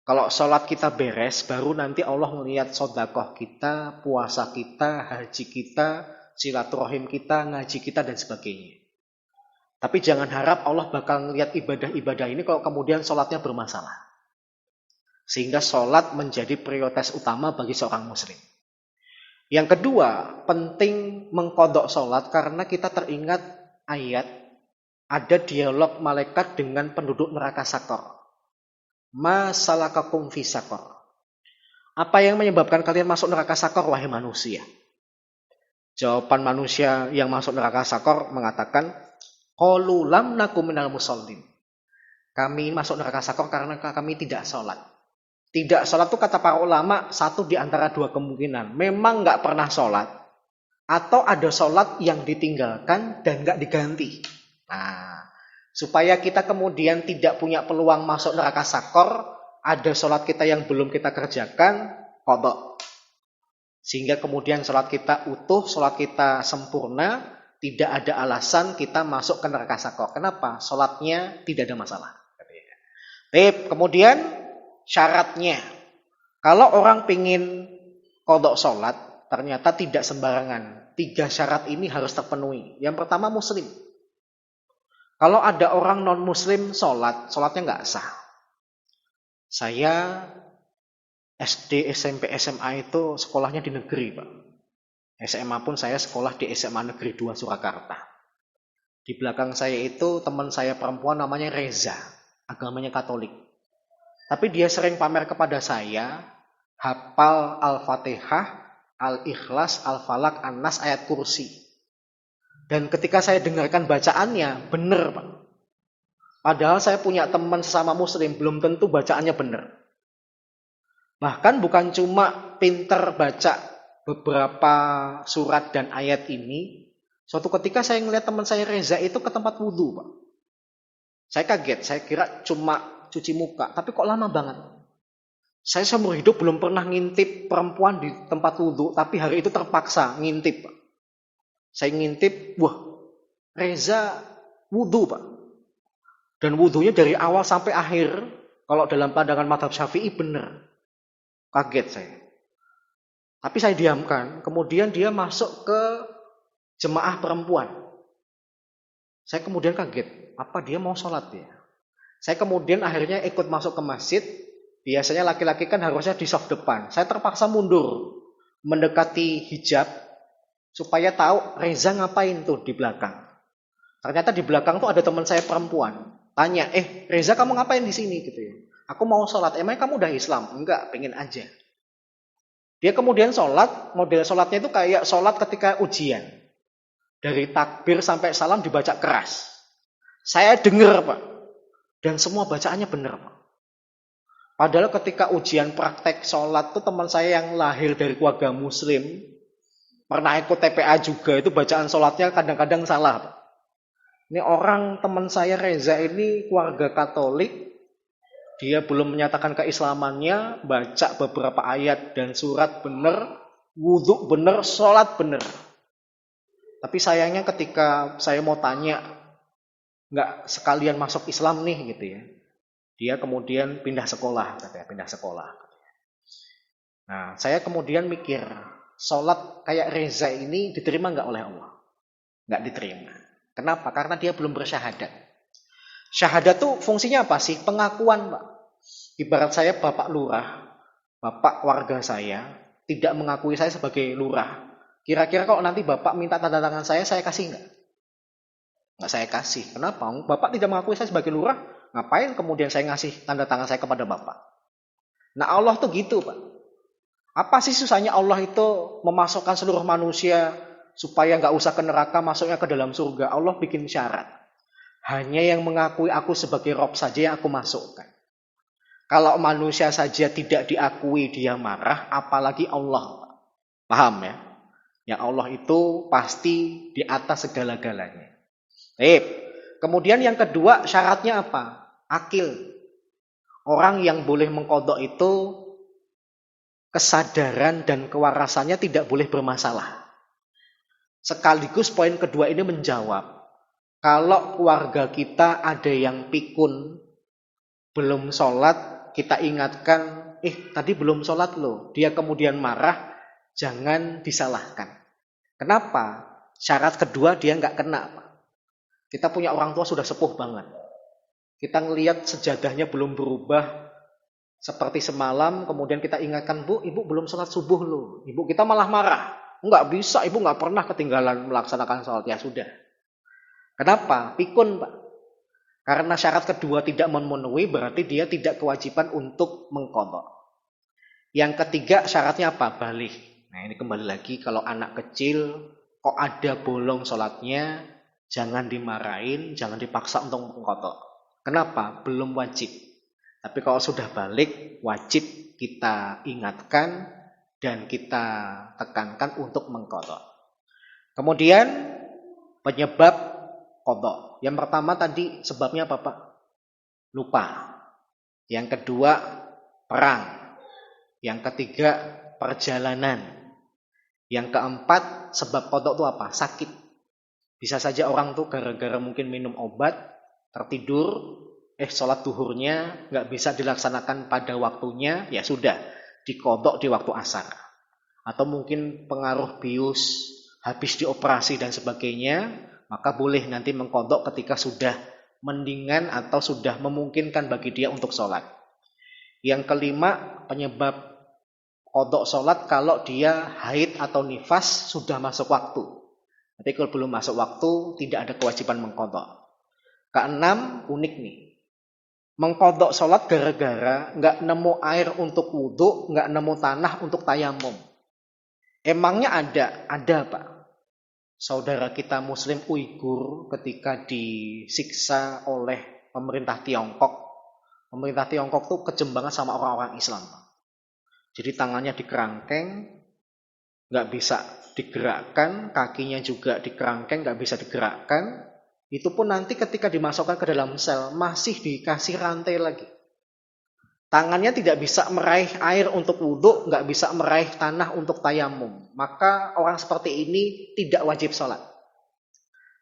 Kalau salat kita beres, baru nanti Allah melihat sedekah kita, puasa kita, haji kita, silaturahim kita, ngaji kita dan sebagainya. Tapi jangan harap Allah bakal melihat ibadah-ibadah ini kalau kemudian salatnya bermasalah. Sehingga sholat menjadi prioritas utama bagi seorang muslim. Yang kedua, penting mengqadha sholat karena kita teringat ayat, ada dialog malaikat dengan penduduk neraka Sakor. Ma salakakum fi Sakor. Apa yang menyebabkan kalian masuk neraka Sakor, wahai manusia? Jawaban manusia yang masuk neraka Sakor mengatakan, qalu lam nakum minal musallin. Kami masuk neraka Sakor karena kami tidak sholat. Tidak sholat itu kata para ulama satu di antara 2 kemungkinan. Memang nggak pernah sholat, atau ada sholat yang ditinggalkan dan nggak diganti. Nah, supaya kita kemudian tidak punya peluang masuk neraka Sakor, ada sholat kita yang belum kita kerjakan, qadha. Sehingga kemudian sholat kita utuh, sholat kita sempurna, tidak ada alasan kita masuk ke neraka Sakor. Kenapa? Sholatnya tidak ada masalah. Kemudian syaratnya, kalau orang pingin qadha sholat, ternyata tidak sembarangan. 3 syarat ini harus terpenuhi. Yang pertama muslim. Kalau ada orang non muslim sholatnya nggak sah. Saya SD, SMP, SMA itu sekolahnya di negeri, Pak. SMA pun saya sekolah di SMA Negeri 2 Surakarta. Di belakang saya itu teman saya perempuan namanya Reza, agamanya Katolik. Tapi dia sering pamer kepada saya, hafal Al-Fatihah, Al-Ikhlas, Al-Falak, An-Nas, ayat kursi. Dan ketika saya dengarkan bacaannya, benar Pak. Padahal saya punya teman sesama muslim, belum tentu bacaannya benar. Bahkan bukan cuma pinter baca beberapa surat dan ayat ini. Suatu ketika saya ngeliat teman saya Reza itu ke tempat wudhu Pak. Saya kaget, saya kira cuma cuci muka, tapi kok lama banget. Saya seumur hidup belum pernah ngintip perempuan di tempat wudhu, tapi hari itu terpaksa ngintip Pak. Saya ngintip, wah Reza wudhu Pak. Dan wudhunya dari awal sampai akhir, kalau dalam pandangan mazhab Syafi'i benar. Kaget saya. Tapi saya diamkan, kemudian dia masuk ke jemaah perempuan. Saya kemudian kaget, apa dia mau sholat ya? Saya kemudian akhirnya ikut masuk ke masjid. Biasanya laki-laki kan harusnya di saf depan. Saya terpaksa mundur, mendekati hijab, supaya tahu Reza ngapain tuh di belakang. Ternyata di belakang tuh ada teman saya perempuan. Tanya, Reza kamu ngapain di sini gitu ya? Aku mau sholat, emangnya kamu udah Islam? Enggak, pengen aja. Dia kemudian sholat, model sholatnya itu kayak sholat ketika ujian. Dari takbir sampai salam dibaca keras. Saya dengar Pak. Dan semua bacaannya benar Pak. Padahal ketika ujian praktek sholat tuh teman saya yang lahir dari keluarga muslim, pernah ikut TPA juga, itu bacaan sholatnya kadang-kadang salah Pak. Ini orang teman saya Reza ini keluarga Katolik, dia belum menyatakan keislamannya, baca beberapa ayat dan surat benar, wudhu benar, sholat benar. Tapi sayangnya ketika saya mau tanya, nggak sekalian masuk Islam nih gitu ya. Dia kemudian pindah sekolah, katanya pindah sekolah. Nah, saya kemudian mikir, sholat kayak Reza ini diterima nggak oleh Allah? Nggak diterima. Kenapa? Karena dia belum bersyahadat. Syahadat tuh fungsinya apa sih? Pengakuan Pak. Ibarat saya bapak lurah, bapak warga saya, tidak mengakui saya sebagai lurah. Kira-kira kalau nanti bapak minta tanda tangan saya kasih nggak? Nggak saya kasih. Kenapa? Bapak tidak mengakui saya sebagai lurah, ngapain kemudian saya ngasih tanda tangan saya kepada bapak? Nah Allah tuh gitu Pak. Apa sih susahnya Allah itu memasukkan seluruh manusia supaya nggak usah ke neraka, masuknya ke dalam surga? Allah bikin syarat. Hanya yang mengakui aku sebagai Rob saja yang aku masukkan. Kalau manusia saja tidak diakui dia marah, apalagi Allah. Paham ya? Yang Allah itu pasti di atas segala-galanya. Kemudian yang kedua syaratnya apa? Akil. Orang yang boleh mengqadha itu kesadaran dan kewarasannya tidak boleh bermasalah. Sekaligus poin kedua ini menjawab, kalau keluarga kita ada yang pikun, belum sholat, kita ingatkan, tadi belum sholat loh. Dia kemudian marah, jangan disalahkan. Kenapa? Syarat kedua dia nggak kena Pak. Kita punya orang tua sudah sepuh banget. Kita ngelihat sejadahnya belum berubah seperti semalam, kemudian kita ingatkan, Bu, Ibu belum sholat subuh loh. Ibu kita malah marah. Enggak bisa, Ibu nggak pernah ketinggalan melaksanakan sholat. Ya sudah. Kenapa? Pikun Pak. Karena syarat kedua tidak memenuhi, berarti dia tidak kewajiban untuk mengqadha. Yang ketiga syaratnya apa? Balik. Nah ini kembali lagi, kalau anak kecil kok ada bolong sholatnya, jangan dimarahin, jangan dipaksa untuk mengqadha. Kenapa? Belum wajib. Tapi kalau sudah balik, wajib kita ingatkan dan kita tekankan untuk mengqadha. Kemudian penyebab qadha. Yang pertama tadi sebabnya apa Pak? Lupa. Yang kedua perang. Yang ketiga perjalanan. Yang keempat sebab qadha itu apa? Sakit. Bisa saja orang tuh gara-gara mungkin minum obat, tertidur, sholat duhurnya nggak bisa dilaksanakan pada waktunya, ya sudah diqadha di waktu asar. Atau mungkin pengaruh bius, habis dioperasi dan sebagainya, maka boleh nanti mengqadha ketika sudah mendingan atau sudah memungkinkan bagi dia untuk sholat. Yang kelima, penyebab qadha sholat kalau dia haid atau nifas sudah masuk waktu. Nanti kalau belum masuk waktu, tidak ada kewajiban mengqadha. Keenam, unik nih. Mengkodok sholat gara-gara nggak nemu air untuk wudhu, nggak nemu tanah untuk tayamum. Emangnya ada Pak. Saudara kita Muslim Uighur ketika disiksa oleh pemerintah Tiongkok. Pemerintah Tiongkok tuh kejem banget sama orang-orang Islam. Jadi tangannya dikerangkeng, nggak bisa digerakkan, kakinya juga dikerangkeng, nggak bisa digerakkan. Itu pun nanti ketika dimasukkan ke dalam sel, masih dikasih rantai lagi. Tangannya tidak bisa meraih air untuk wudhu, nggak bisa meraih tanah untuk tayamum. Maka orang seperti ini tidak wajib sholat.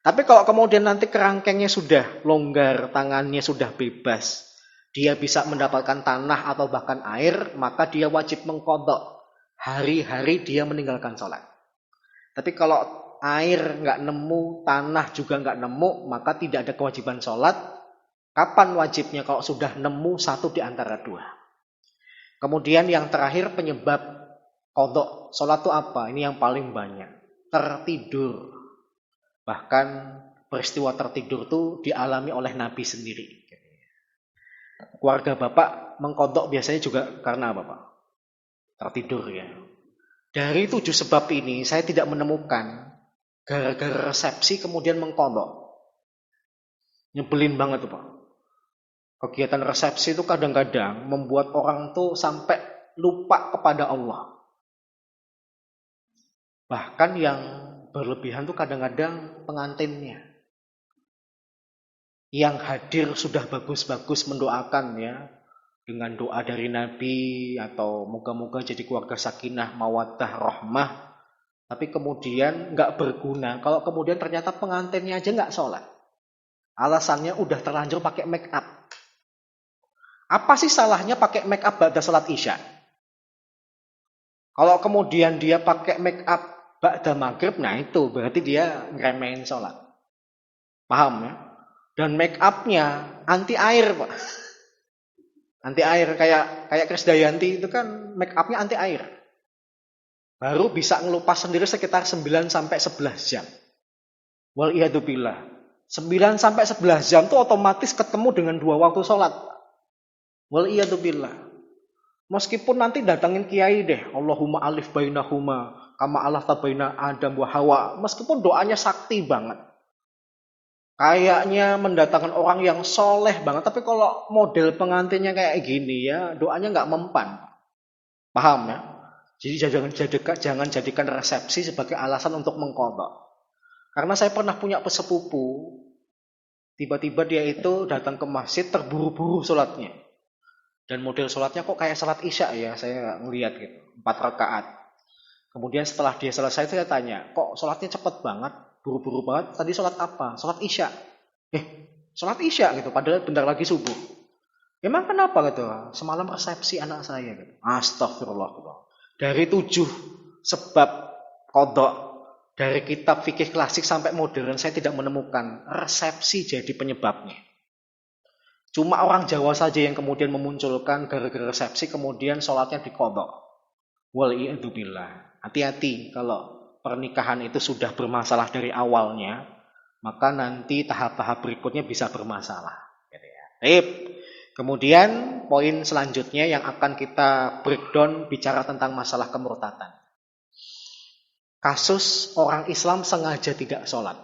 Tapi kalau kemudian nanti kerangkengnya sudah longgar, tangannya sudah bebas, dia bisa mendapatkan tanah atau bahkan air, maka dia wajib mengqadha hari-hari dia meninggalkan sholat. Tapi kalau air nggak nemu, tanah juga nggak nemu, maka tidak ada kewajiban sholat. Kapan wajibnya? Kalau sudah nemu satu di antara dua. Kemudian yang terakhir penyebab qadha sholat itu apa? Ini yang paling banyak. Tertidur. Bahkan peristiwa tertidur itu dialami oleh Nabi sendiri. Keluarga Bapak mengqadha biasanya juga karena apa Pak? Tertidur ya. Dari 7 sebab ini saya tidak menemukan gara-gara resepsi kemudian mengqadha. Nyebelin banget tuh Pak. Kegiatan resepsi itu kadang-kadang membuat orang tuh sampai lupa kepada Allah. Bahkan yang berlebihan tuh kadang-kadang pengantinnya. Yang hadir sudah bagus-bagus mendoakan ya. Dengan doa dari Nabi atau moga-moga jadi keluarga sakinah, mawaddah, rahmah. Tapi kemudian nggak berguna. Kalau kemudian ternyata pengantinnya aja nggak sholat. Alasannya udah terlanjur pakai make up. Apa sih salahnya pakai make up ba'da sholat isya? Kalau kemudian dia pakai make up ba'da maghrib, nah itu berarti dia ngeremehin sholat. Paham ya? Dan make upnya anti air Pak. Anti air kayak Krisdayanti itu kan make upnya anti air. Baru bisa ngelupas sendiri sekitar 9 sampai 11 jam. Wal iyadzubillah. 9 sampai 11 jam itu otomatis ketemu dengan 2 waktu sholat. Wal iyadzubillah. Meskipun nanti datangin kiai deh, Allahumma alif bainahuma kama alaf tabaina Adam wa Hawa. Meskipun doanya sakti banget. Kayaknya mendatangkan orang yang soleh banget. Tapi kalau model pengantinnya kayak gini ya, doanya nggak mempan. Paham ya? Jadi jangan jadikan resepsi sebagai alasan untuk mengqadha. Karena saya pernah punya sepupu, tiba-tiba dia itu datang ke masjid terburu-buru sholatnya. Dan model sholatnya kok kayak sholat isya ya, saya ngelihat gitu, 4 rakaat. Kemudian setelah dia selesai saya tanya, kok sholatnya cepet banget, buru-buru banget, tadi sholat apa? Sholat isya. Sholat isya gitu, padahal bentar lagi subuh. Emang kenapa gitu? Semalam resepsi anak saya gitu. Astagfirullah. Dari 7 sebab qadha dari kitab fikih klasik sampai modern saya tidak menemukan resepsi jadi penyebabnya. Cuma orang Jawa saja yang kemudian memunculkan gara-gara resepsi kemudian sholatnya diqadha. Wal iyadzubillah. Hati-hati kalau pernikahan itu sudah bermasalah dari awalnya, maka nanti tahap-tahap berikutnya bisa bermasalah. Baik. Kemudian poin selanjutnya yang akan kita breakdown bicara tentang masalah kemurtatan. Kasus orang Islam sengaja tidak sholat.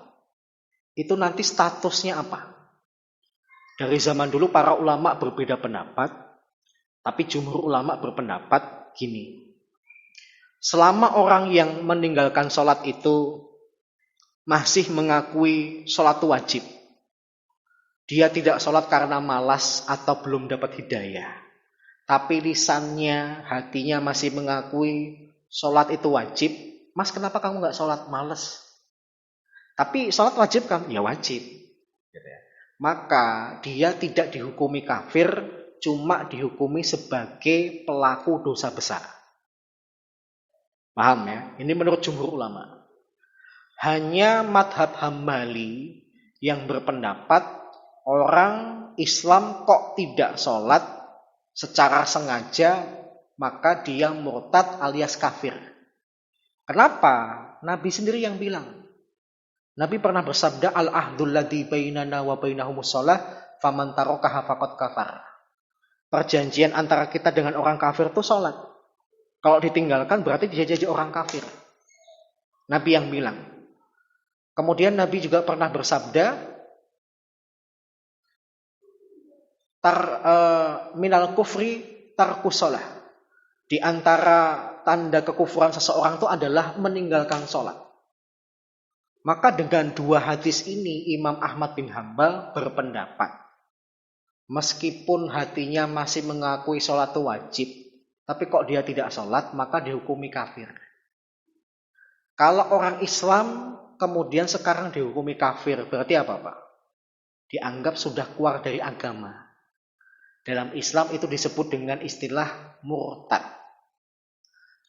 Itu nanti statusnya apa? Dari zaman dulu para ulama berbeda pendapat, tapi jumhur ulama berpendapat gini. Selama orang yang meninggalkan sholat itu masih mengakui sholat wajib, dia tidak sholat karena malas atau belum dapat hidayah, tapi lisannya, hatinya masih mengakui sholat itu wajib. Mas, kenapa kamu nggak sholat? Males. Tapi sholat wajib kan? Ya wajib. Maka dia tidak dihukumi kafir, cuma dihukumi sebagai pelaku dosa besar. Paham ya? Ini menurut jumhur ulama. Hanya madhab Hambali yang berpendapat orang Islam kok tidak sholat secara sengaja, maka dia murtad alias kafir. Kenapa? Nabi sendiri yang bilang. Nabi pernah bersabda, al-ahdul ladzi bainana wa bainahumus shalah faman tarakaha faqad kafar. Perjanjian antara kita dengan orang kafir itu sholat. Kalau ditinggalkan berarti dia jadi orang kafir. Nabi yang bilang. Kemudian Nabi juga pernah bersabda, minal kufri tarkus sholah. Di antara tanda kekufuran seseorang itu adalah meninggalkan sholat. Maka dengan dua hadis ini Imam Ahmad bin Hambal berpendapat, meskipun hatinya masih mengakui sholat itu wajib, tapi kok dia tidak sholat, maka dihukumi kafir. Kalau orang Islam kemudian sekarang dihukumi kafir, berarti apa Pak? Dianggap sudah keluar dari agama. Dalam Islam itu disebut dengan istilah murtad.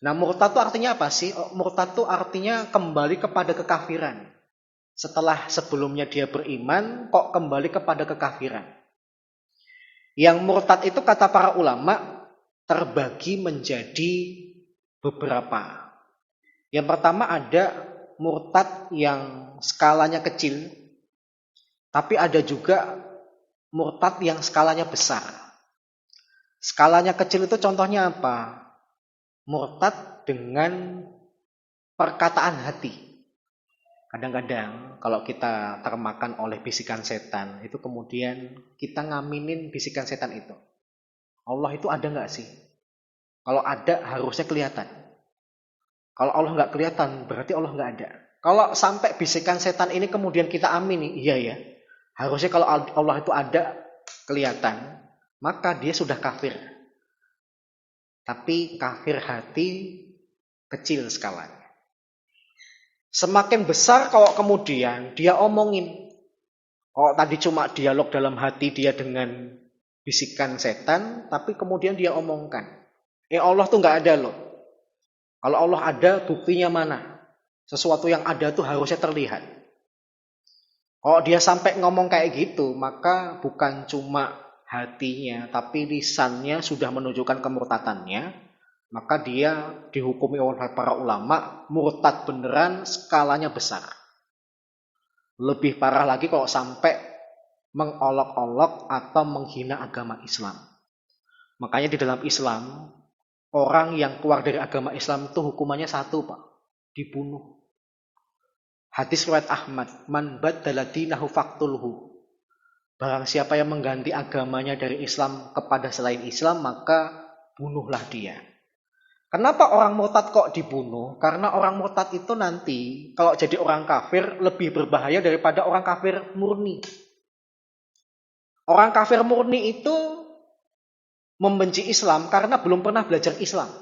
Nah, murtad itu artinya apa sih? Murtad itu artinya kembali kepada kekafiran. Setelah sebelumnya dia beriman, kok kembali kepada kekafiran. Yang murtad itu kata para ulama terbagi menjadi beberapa. Yang pertama ada murtad yang skalanya kecil, tapi ada juga murtad yang skalanya besar. Skalanya kecil itu contohnya apa? Murtad dengan perkataan hati. Kadang-kadang kalau kita termakan oleh bisikan setan, itu kemudian kita ngaminin bisikan setan itu. Allah itu ada nggak sih? Kalau ada harusnya kelihatan. Kalau Allah nggak kelihatan berarti Allah nggak ada. Kalau sampai bisikan setan ini kemudian kita amini, iya ya. Harusnya kalau Allah itu ada kelihatan, maka dia sudah kafir. Tapi kafir hati kecil skalanya. Semakin besar kalau kemudian dia omongin. Kalau tadi cuma dialog dalam hati dia dengan bisikan setan, tapi kemudian dia omongkan. Allah tuh nggak ada loh. Kalau Allah ada, buktinya mana? Sesuatu yang ada tuh harusnya terlihat. Kalau dia sampai ngomong kayak gitu, maka bukan cuma hatinya, tapi lisannya sudah menunjukkan kemurtadannya, maka dia dihukumi oleh para ulama murtad beneran, skalanya besar. Lebih parah lagi kalau sampai mengolok-olok atau menghina agama Islam. Makanya di dalam Islam, orang yang keluar dari agama Islam itu hukumannya satu Pak, dibunuh. Hadis riwayat Ahmad, man baddala dinahu faqtulhu. Barang siapa yang mengganti agamanya dari Islam kepada selain Islam, maka bunuhlah dia. Kenapa orang murtad kok dibunuh? Karena orang murtad itu nanti kalau jadi orang kafir lebih berbahaya daripada orang kafir murni. Orang kafir murni itu membenci Islam karena belum pernah belajar Islam.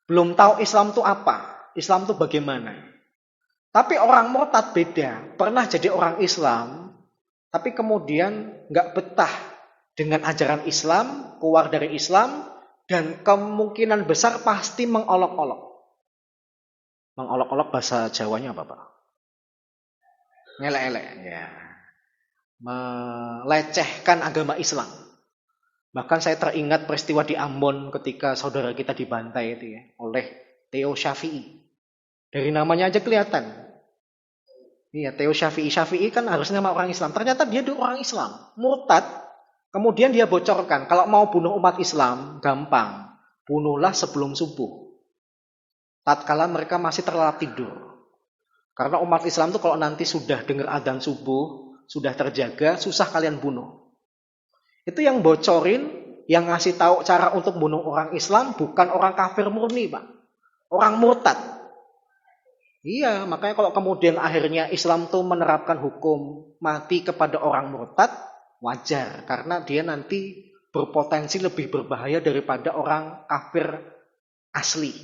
Belum tahu Islam itu apa, Islam itu bagaimana. Tapi orang murtad beda, pernah jadi orang Islam, tapi kemudian nggak betah dengan ajaran Islam, keluar dari Islam, dan kemungkinan besar pasti mengolok-olok. Mengolok-olok bahasa Jawanya apa Pak? Ngelek-elek, ya. Melecehkan agama Islam. Bahkan saya teringat peristiwa di Ambon ketika saudara kita dibantai itu ya, oleh Theo Syafi'i. Dari namanya aja kelihatan. Iya, Theo Syafi'i. Syafi'i kan harusnya nama orang Islam. Ternyata dia dulu orang Islam. Murtad. Kemudian dia bocorkan. Kalau mau bunuh umat Islam, gampang. Bunuhlah sebelum subuh. Tatkala mereka masih terlelap tidur. Karena umat Islam itu kalau nanti sudah dengar adzan subuh, sudah terjaga, susah kalian bunuh. Itu yang bocorin, yang ngasih tahu cara untuk bunuh orang Islam, bukan orang kafir murni Pak. Orang murtad. Iya, makanya kalau kemudian akhirnya Islam tuh menerapkan hukum mati kepada orang murtad, wajar. Karena dia nanti berpotensi lebih berbahaya daripada orang kafir asli.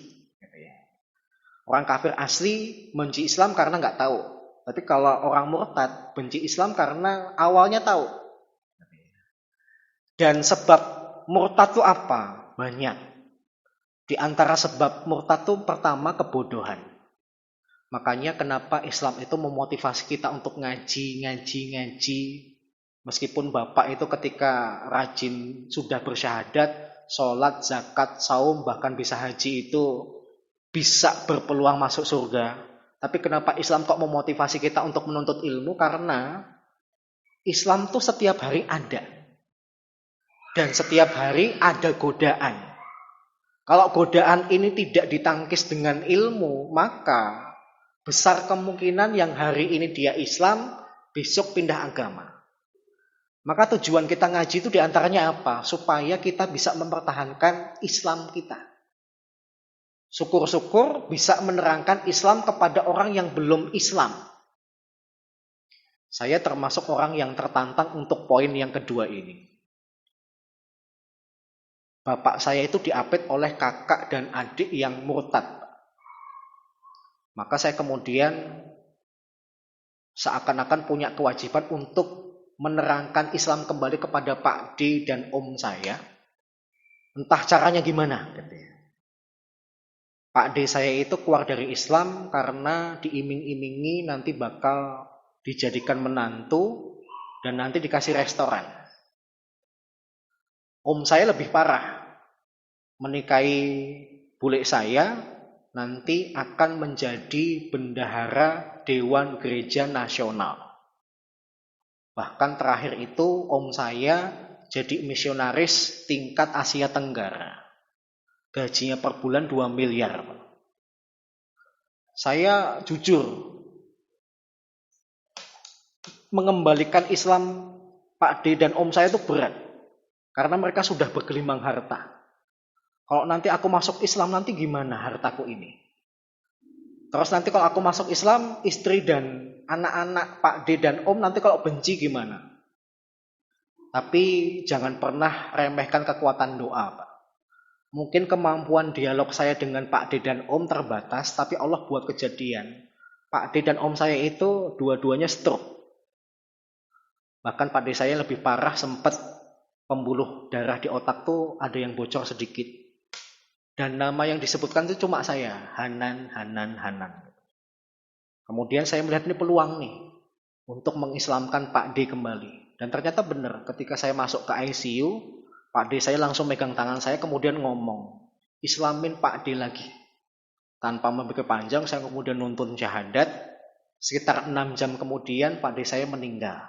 Orang kafir asli benci Islam karena nggak tahu. Tapi kalau orang murtad benci Islam karena awalnya tahu. Dan sebab murtad itu apa? Banyak. Di antara sebab murtad itu pertama kebodohan. Makanya kenapa Islam itu memotivasi kita untuk ngaji. Meskipun bapak itu ketika rajin sudah bersyahadat, sholat, zakat, saum, bahkan bisa haji itu bisa berpeluang masuk surga. Tapi kenapa Islam kok memotivasi kita untuk menuntut ilmu? Karena Islam tuh setiap hari ada. Dan setiap hari ada godaan. Kalau godaan ini tidak ditangkis dengan ilmu, maka besar kemungkinan yang hari ini dia Islam, besok pindah agama. Maka tujuan kita ngaji itu diantaranya apa? Supaya kita bisa mempertahankan Islam kita. Syukur-syukur bisa menerangkan Islam kepada orang yang belum Islam. Saya termasuk orang yang tertantang untuk poin yang kedua ini. Bapak saya itu diapit oleh kakak dan adik yang murtad. Maka saya kemudian seakan-akan punya kewajiban untuk menerangkan Islam kembali kepada Pak D dan Om saya. Entah caranya gimana. Pak D saya itu keluar dari Islam karena diiming-imingi nanti bakal dijadikan menantu dan nanti dikasih restoran. Om saya lebih parah. Menikahi bule saya nanti akan menjadi bendahara Dewan Gereja Nasional. Bahkan terakhir itu om saya jadi misionaris tingkat Asia Tenggara. Gajinya per bulan 2 miliar. Saya jujur mengembalikan Islam Pak D dan om saya itu berat. Karena mereka sudah bergelimang harta. Kalau nanti aku masuk Islam nanti gimana hartaku ini? Terus nanti kalau aku masuk Islam, istri dan anak-anak Pak D dan Om nanti kalau benci gimana? Tapi jangan pernah remehkan kekuatan doa, Pak. Mungkin kemampuan dialog saya dengan Pak D dan Om terbatas, tapi Allah buat kejadian. Pak D dan Om saya itu dua-duanya stroke. Bahkan Pak D saya lebih parah, sempat pembuluh darah di otak tuh ada yang bocor sedikit. Dan nama yang disebutkan itu cuma saya, Hanan. Kemudian saya melihat ini peluang nih untuk mengislamkan Pak D kembali. Dan ternyata benar, ketika saya masuk ke ICU, Pak D saya langsung megang tangan saya kemudian ngomong, Islamin Pak D lagi. Tanpa memikir panjang, saya kemudian nuntun syahadat. Sekitar 6 jam kemudian Pak D saya meninggal.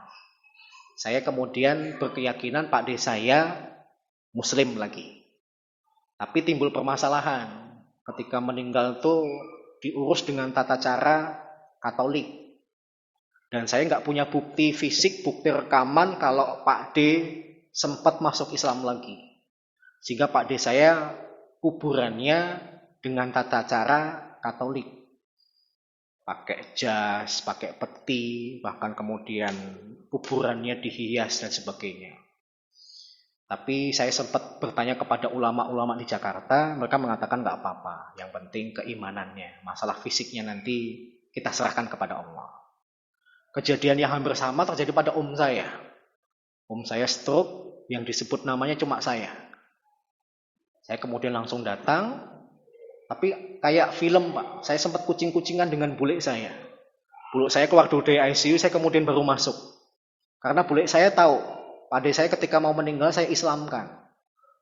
Saya kemudian berkeyakinan Pak D saya Muslim lagi. Tapi timbul permasalahan. Ketika meninggal tuh diurus dengan tata cara Katolik. Dan saya nggak punya bukti fisik, bukti rekaman kalau Pak D sempat masuk Islam lagi. Sehingga Pak D saya kuburannya dengan tata cara Katolik. Pakai jas, pakai peti, bahkan kemudian kuburannya dihias dan sebagainya. Tapi saya sempat bertanya kepada ulama-ulama di Jakarta, mereka mengatakan nggak apa-apa. Yang penting keimanannya, masalah fisiknya nanti kita serahkan kepada Allah. Kejadian yang hampir sama terjadi pada om saya. Om saya stroke, yang disebut namanya cuma saya. Saya kemudian langsung datang, tapi kayak film Pak. Saya sempat kucing-kucingan dengan bule saya. Bule saya keluar dari ICU, saya kemudian baru masuk. Karena bule saya tahu, Pak D saya ketika mau meninggal saya Islamkan.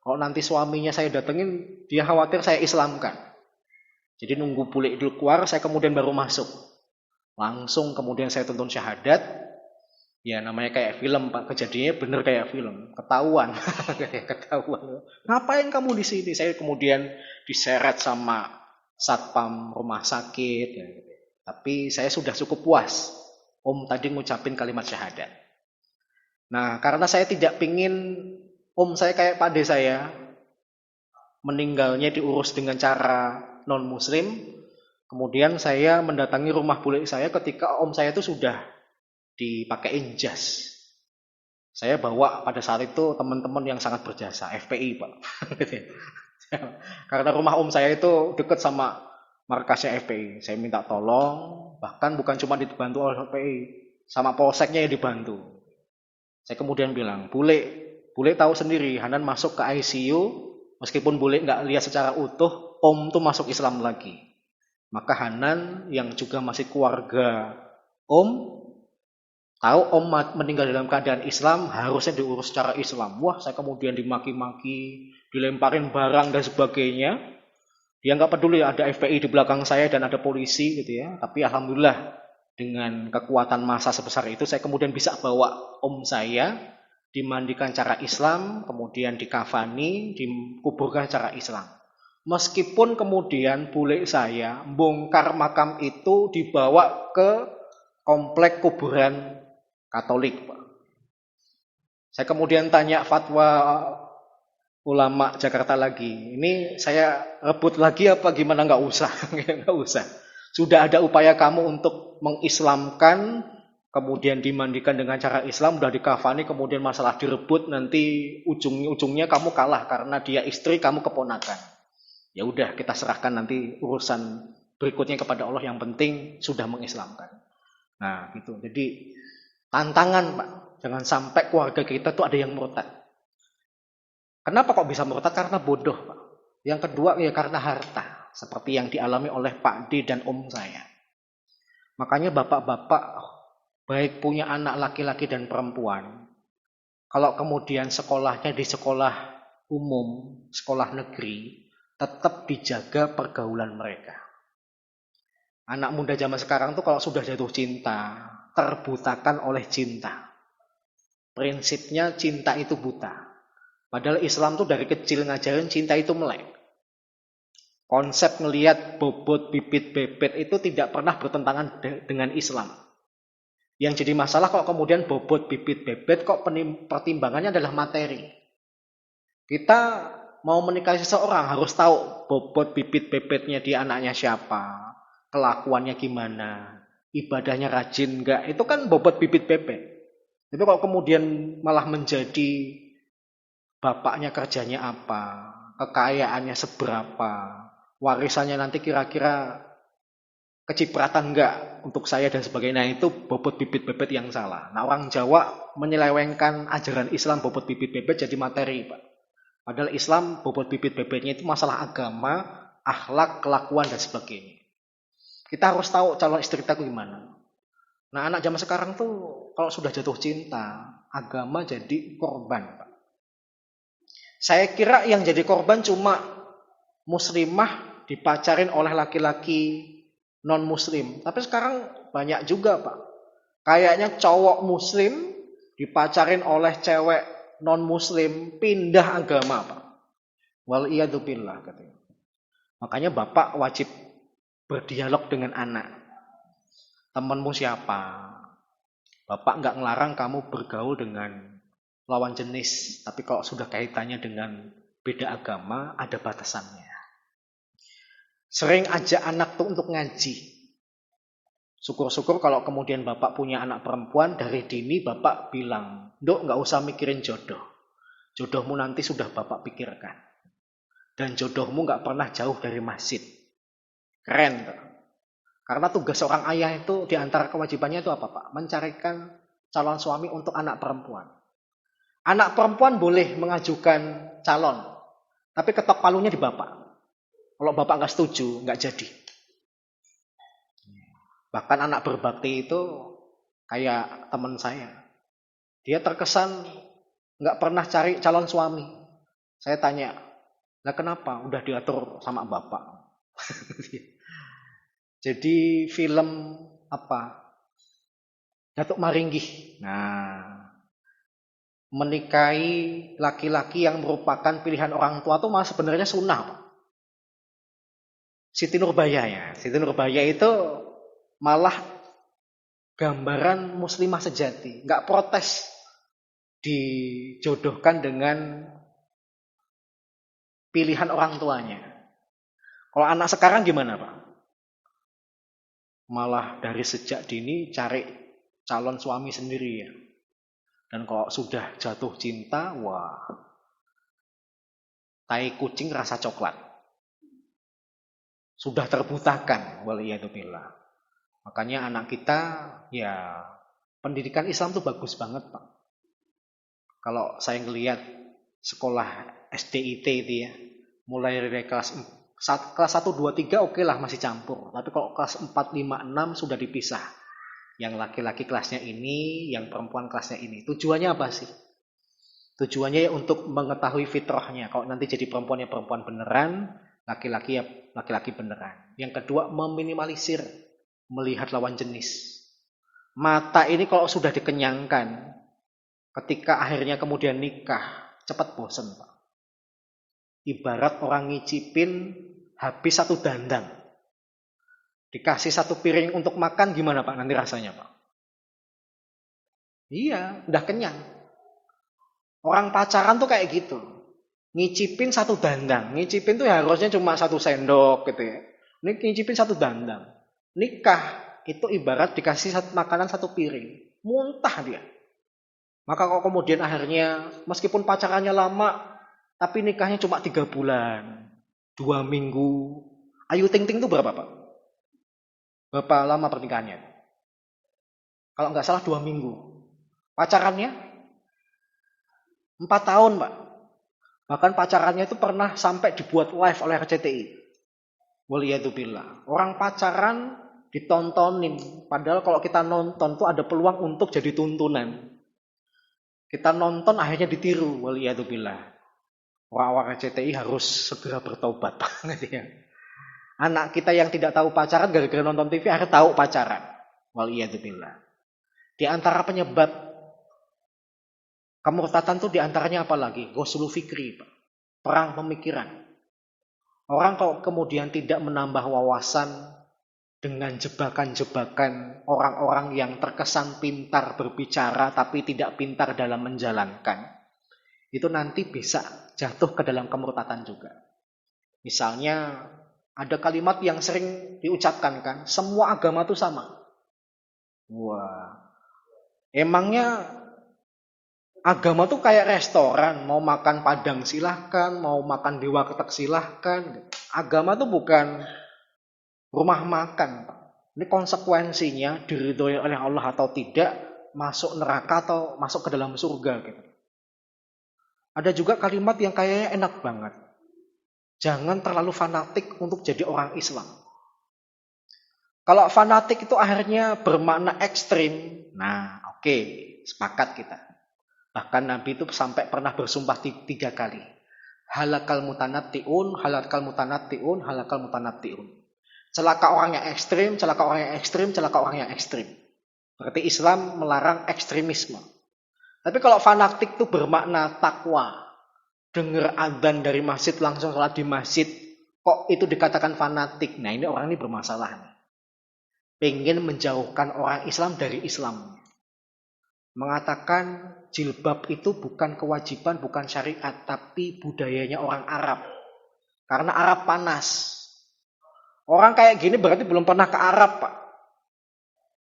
Kalau nanti suaminya saya datengin, dia khawatir saya Islamkan. Jadi nunggu bule itu keluar, saya kemudian baru masuk. Langsung kemudian saya tuntun syahadat. Ya namanya kayak film Pak, kejadiannya bener kayak film. Ketahuan. Ketahuan. Ngapain kamu di sini? Saya kemudian diseret sama satpam rumah sakit. Tapi saya sudah cukup puas. Om tadi ngucapin kalimat syahadat. Nah, karena saya tidak pingin om saya kayak Pak D saya meninggalnya diurus dengan cara non-muslim, kemudian saya mendatangi rumah bule saya ketika om saya itu sudah dipakein jas. Saya bawa pada saat itu teman-teman yang sangat berjasa, FPI Pak. Karena rumah om saya itu dekat sama markasnya FPI. Saya minta tolong, bahkan bukan cuma dibantu oleh FPI, sama polseknya yang dibantu. Saya kemudian bilang, bule tahu sendiri, Hanan masuk ke ICU, meskipun bule nggak lihat secara utuh, om tuh masuk Islam lagi. Maka Hanan yang juga masih keluarga om, tahu om meninggal dalam keadaan Islam, harusnya diurus secara Islam. Wah, saya kemudian dimaki-maki, dilemparin barang dan sebagainya. Dia nggak peduli ada FPI di belakang saya dan ada polisi gitu ya. Tapi alhamdulillah dengan kekuatan massa sebesar itu, saya kemudian bisa bawa om saya dimandikan cara Islam, kemudian dikafani, dikuburkan cara Islam. Meskipun kemudian bule saya bongkar makam itu dibawa ke komplek kuburan Katolik, Pak. Saya kemudian tanya fatwa ulama Jakarta lagi. Ini saya rebut lagi apa gimana? Nggak usah, nggak usah. Sudah ada upaya kamu untuk mengislamkan, kemudian dimandikan dengan cara Islam, udah dikafani, kemudian masalah direbut, nanti ujung-ujungnya kamu kalah karena dia istri, kamu keponakan. Ya udah, kita serahkan nanti urusan berikutnya kepada Allah, yang penting sudah mengislamkan. Nah, gitu. Jadi tantangan, Pak. Jangan sampai keluarga kita tuh ada yang murtad. Kenapa kok bisa murtad? Karena bodoh, Pak. Yang kedua ya karena harta. Seperti yang dialami oleh Pak D dan om saya. Makanya bapak-bapak, baik punya anak laki-laki dan perempuan, kalau kemudian sekolahnya di sekolah umum, sekolah negeri, tetap dijaga pergaulan mereka. Anak muda zaman sekarang tuh kalau sudah jatuh cinta, terbutakan oleh cinta. Prinsipnya cinta itu buta. Padahal Islam tuh dari kecil ngajarin cinta itu melek. Konsep ngelihat bobot bibit bebet itu tidak pernah bertentangan dengan Islam. Yang jadi masalah kalau kemudian bobot bibit bebet kok pertimbangannya adalah materi. Kita mau menikahi seseorang harus tahu bobot bibit bebetnya dia anaknya siapa, kelakuannya gimana, ibadahnya rajin enggak. Itu kan bobot bibit bebet. Tapi kalau kemudian malah menjadi bapaknya kerjanya apa, kekayaannya seberapa, warisannya nanti kira-kira kecipratan enggak untuk saya dan sebagainya, itu bobot bibit bebet yang salah. Nah, orang Jawa menyelewengkan ajaran Islam bobot bibit bebet jadi materi, Pak. Padahal Islam bobot bibit bebetnya itu masalah agama, akhlak, kelakuan dan sebagainya. Kita harus tahu calon istri kita gimana. Nah, anak zaman sekarang tuh kalau sudah jatuh cinta, agama jadi korban, Pak. Saya kira yang jadi korban cuma muslimah dipacarin oleh laki-laki non-muslim. Tapi sekarang banyak juga, Pak. Kayaknya cowok muslim dipacarin oleh cewek non-muslim, pindah agama, Pak. Waliyadzubillah katanya. Makanya bapak wajib berdialog dengan anak. Temanmu siapa? Bapak nggak ngelarang kamu bergaul dengan lawan jenis, tapi kalau sudah kaitannya dengan beda agama, ada batasannya. Sering ajak anak tuh untuk ngaji. Syukur-syukur kalau kemudian bapak punya anak perempuan, dari dini bapak bilang, "Dok, nggak usah mikirin jodoh. Jodohmu nanti sudah bapak pikirkan. Dan jodohmu nggak pernah jauh dari masjid." Keren, Pak. Karena tugas seorang ayah itu diantara kewajibannya itu apa, Pak? Mencarikan calon suami untuk anak perempuan. Anak perempuan boleh mengajukan calon, tapi ketok palunya di bapak. Kalau bapak nggak setuju, nggak jadi. Bahkan anak berbakti itu kayak teman saya. Dia terkesan nggak pernah cari calon suami. Saya tanya, "Lah kenapa? Udah diatur sama bapak." Jadi film apa? Datuk Maringgih. Nah, menikahi laki-laki yang merupakan pilihan orang tua itu malah sebenarnya sunnah, Pak. Siti Nurbaya ya. Siti Nurbaya itu malah gambaran muslimah sejati. Nggak protes dijodohkan dengan pilihan orang tuanya. Kalau anak sekarang gimana, Pak? Malah dari sejak dini cari calon suami sendiri ya. Dan kalau sudah jatuh cinta, wah, tai kucing rasa coklat. Sudah terbutakan, waliyadzubillah. Makanya anak kita, ya, pendidikan Islam tuh bagus banget, Pak. Kalau saya ngelihat sekolah SDIT itu ya, mulai dari kelas 1, 2, 3 oke lah masih campur. Tapi kalau kelas 4, 5, 6 sudah dipisah. Yang laki-laki kelasnya ini, yang perempuan kelasnya ini. Tujuannya apa sih? Tujuannya ya untuk mengetahui fitrahnya. Kalau nanti jadi perempuan ya perempuan beneran, laki-laki ya laki-laki beneran. Yang kedua, meminimalisir melihat lawan jenis. Mata ini kalau sudah dikenyangkan, ketika akhirnya kemudian nikah, cepat bosen, Pak. Ibarat orang ngicipin habis satu dandang. Dikasih satu piring untuk makan, gimana Pak nanti rasanya, Pak? Iya, udah kenyang. Orang pacaran tuh kayak gitu. Ngicipin satu dandang. Ngicipin tuh harusnya cuma satu sendok gitu ya. Ini ngicipin satu dandang. Nikah itu ibarat dikasih makanan satu piring. Muntah dia. Maka kok kemudian akhirnya meskipun pacarannya lama, tapi nikahnya cuma 3 bulan, 2 minggu. Ayu Ting Ting itu berapa Pak? Berapa lama pernikahannya? Kalau nggak salah 2 minggu. Pacarannya 4 tahun Pak. Bahkan pacarannya itu pernah sampai dibuat live oleh RCTI. Waliyadzubillah. Orang pacaran ditontonin. Padahal kalau kita nonton tuh ada peluang untuk jadi tuntunan. Kita nonton akhirnya ditiru. Waliyadzubillah. Orang-orang RCTI harus segera bertobat. Anak kita yang tidak tahu pacaran gara-gara nonton TV akhirnya tahu pacaran. Waliyadzubillah. Di antara penyebab kemurtatan tuh diantaranya apa lagi? Ghusl fikri, Pak. Perang pemikiran. Orang kalau kemudian tidak menambah wawasan dengan jebakan-jebakan orang-orang yang terkesan pintar berbicara tapi tidak pintar dalam menjalankan, itu nanti bisa jatuh ke dalam kemurtatan juga. Misalnya ada kalimat yang sering diucapkan kan, semua agama itu sama. Wah, emangnya agama tuh kayak restoran, mau makan Padang silahkan, mau makan di warteg silahkan. Agama tuh bukan rumah makan. Ini konsekuensinya diridhoi oleh Allah atau tidak, masuk neraka atau masuk ke dalam surga gitu. Ada juga kalimat yang kayaknya enak banget. Jangan terlalu fanatik untuk jadi orang Islam. Kalau fanatik itu akhirnya bermakna ekstrim, nah oke, sepakat kita. Bahkan Nabi itu sampai pernah bersumpah 3 kali. Halakal mutanatti'un, halakal mutanatti'un, halakal mutanatti'un. Celaka orang yang ekstrim, celaka orang yang ekstrim, celaka orang yang ekstrim. Berarti Islam melarang ekstremisme. Tapi kalau fanatik itu bermakna takwa. Dengar adzan dari masjid, langsung sholat di masjid. Kok itu dikatakan fanatik? Nah ini orang ini bermasalah nih. Pengen menjauhkan orang Islam dari Islam. Mengatakan jilbab itu bukan kewajiban, bukan syariat, tapi budayanya orang Arab. Karena Arab panas. Orang kayak gini berarti belum pernah ke Arab, Pak.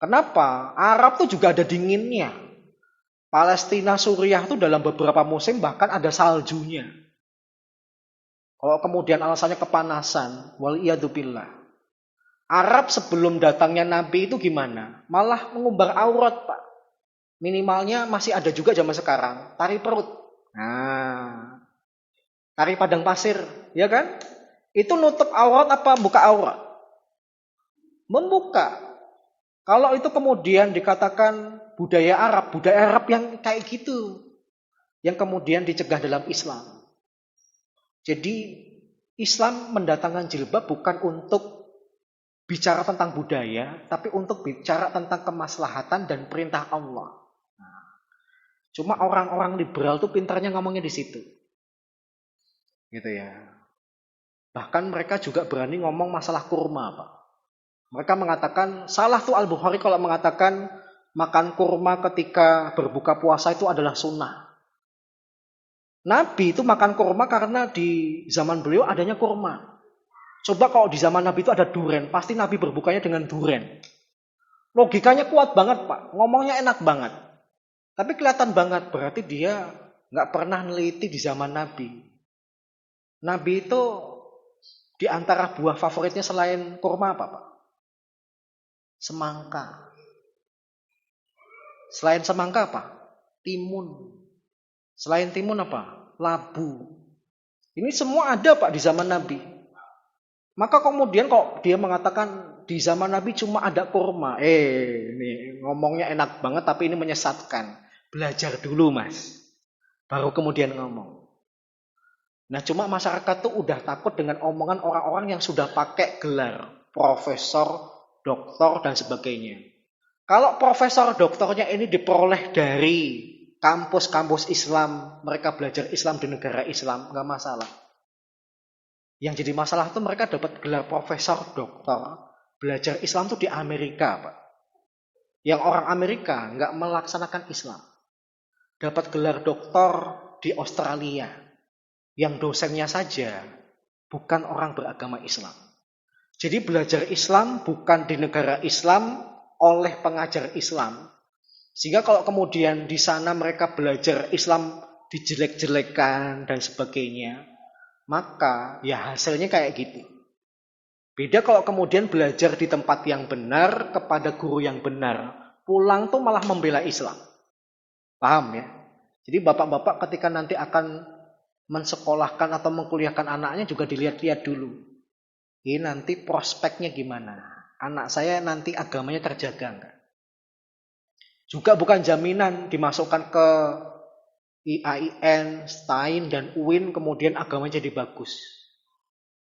Kenapa? Arab tuh juga ada dinginnya. Palestina, Suriah itu dalam beberapa musim bahkan ada saljunya. Kalau kemudian alasannya kepanasan, waliyadzubillah. Arab sebelum datangnya Nabi itu gimana? Malah mengumbar aurat, Pak. Minimalnya masih ada juga zaman sekarang, tari perut. Nah, tari padang pasir, ya kan? Itu nutup aurat apa buka aurat? Membuka. Kalau itu kemudian dikatakan budaya Arab yang kayak gitu. Yang kemudian dicegah dalam Islam. Jadi Islam mendatangkan jilbab bukan untuk bicara tentang budaya, tapi untuk bicara tentang kemaslahatan dan perintah Allah. Cuma orang-orang liberal tuh pintarnya ngomongnya di situ. Gitu ya. Bahkan mereka juga berani ngomong masalah kurma, Pak. Mereka mengatakan, salah tuh Al-Bukhari kalau mengatakan makan kurma ketika berbuka puasa itu adalah sunnah. Nabi itu makan kurma karena di zaman beliau adanya kurma. Coba kalau di zaman Nabi itu ada duren, pasti Nabi berbukanya dengan duren. Logikanya kuat banget, Pak. Ngomongnya enak banget. Tapi kelihatan banget, berarti dia nggak pernah neliti di zaman Nabi. Nabi itu di antara buah favoritnya selain kurma apa, Pak? Semangka. Selain semangka apa? Timun. Selain timun apa? Labu. Ini semua ada, Pak, di zaman Nabi. Maka kemudian kok dia mengatakan di zaman Nabi cuma ada kurma. Ini ngomongnya enak banget tapi ini menyesatkan. Belajar dulu, Mas. Baru kemudian ngomong. Nah, cuma masyarakat tuh udah takut dengan omongan orang-orang yang sudah pakai gelar profesor, doktor, dan sebagainya. Kalau profesor doktornya ini diperoleh dari kampus-kampus Islam, mereka belajar Islam di negara Islam, nggak masalah. Yang jadi masalah itu mereka dapat gelar profesor doktor, belajar Islam tuh di Amerika, Pak. Yang orang Amerika nggak melaksanakan Islam. Dapat gelar doktor di Australia, yang dosennya saja bukan orang beragama Islam. Jadi belajar Islam bukan di negara Islam oleh pengajar Islam. Sehingga kalau kemudian di sana mereka belajar Islam dijelek-jelekan dan sebagainya, maka ya hasilnya kayak gitu. Beda kalau kemudian belajar di tempat yang benar kepada guru yang benar, pulang tuh malah membela Islam. Paham ya? Jadi bapak-bapak ketika nanti akan mensekolahkan atau mengkuliahkan anaknya juga dilihat-lihat dulu. Ini nanti prospeknya gimana? Anak saya nanti agamanya terjaga enggak? Juga bukan jaminan dimasukkan ke IAIN, STAIN, dan UIN kemudian agamanya jadi bagus.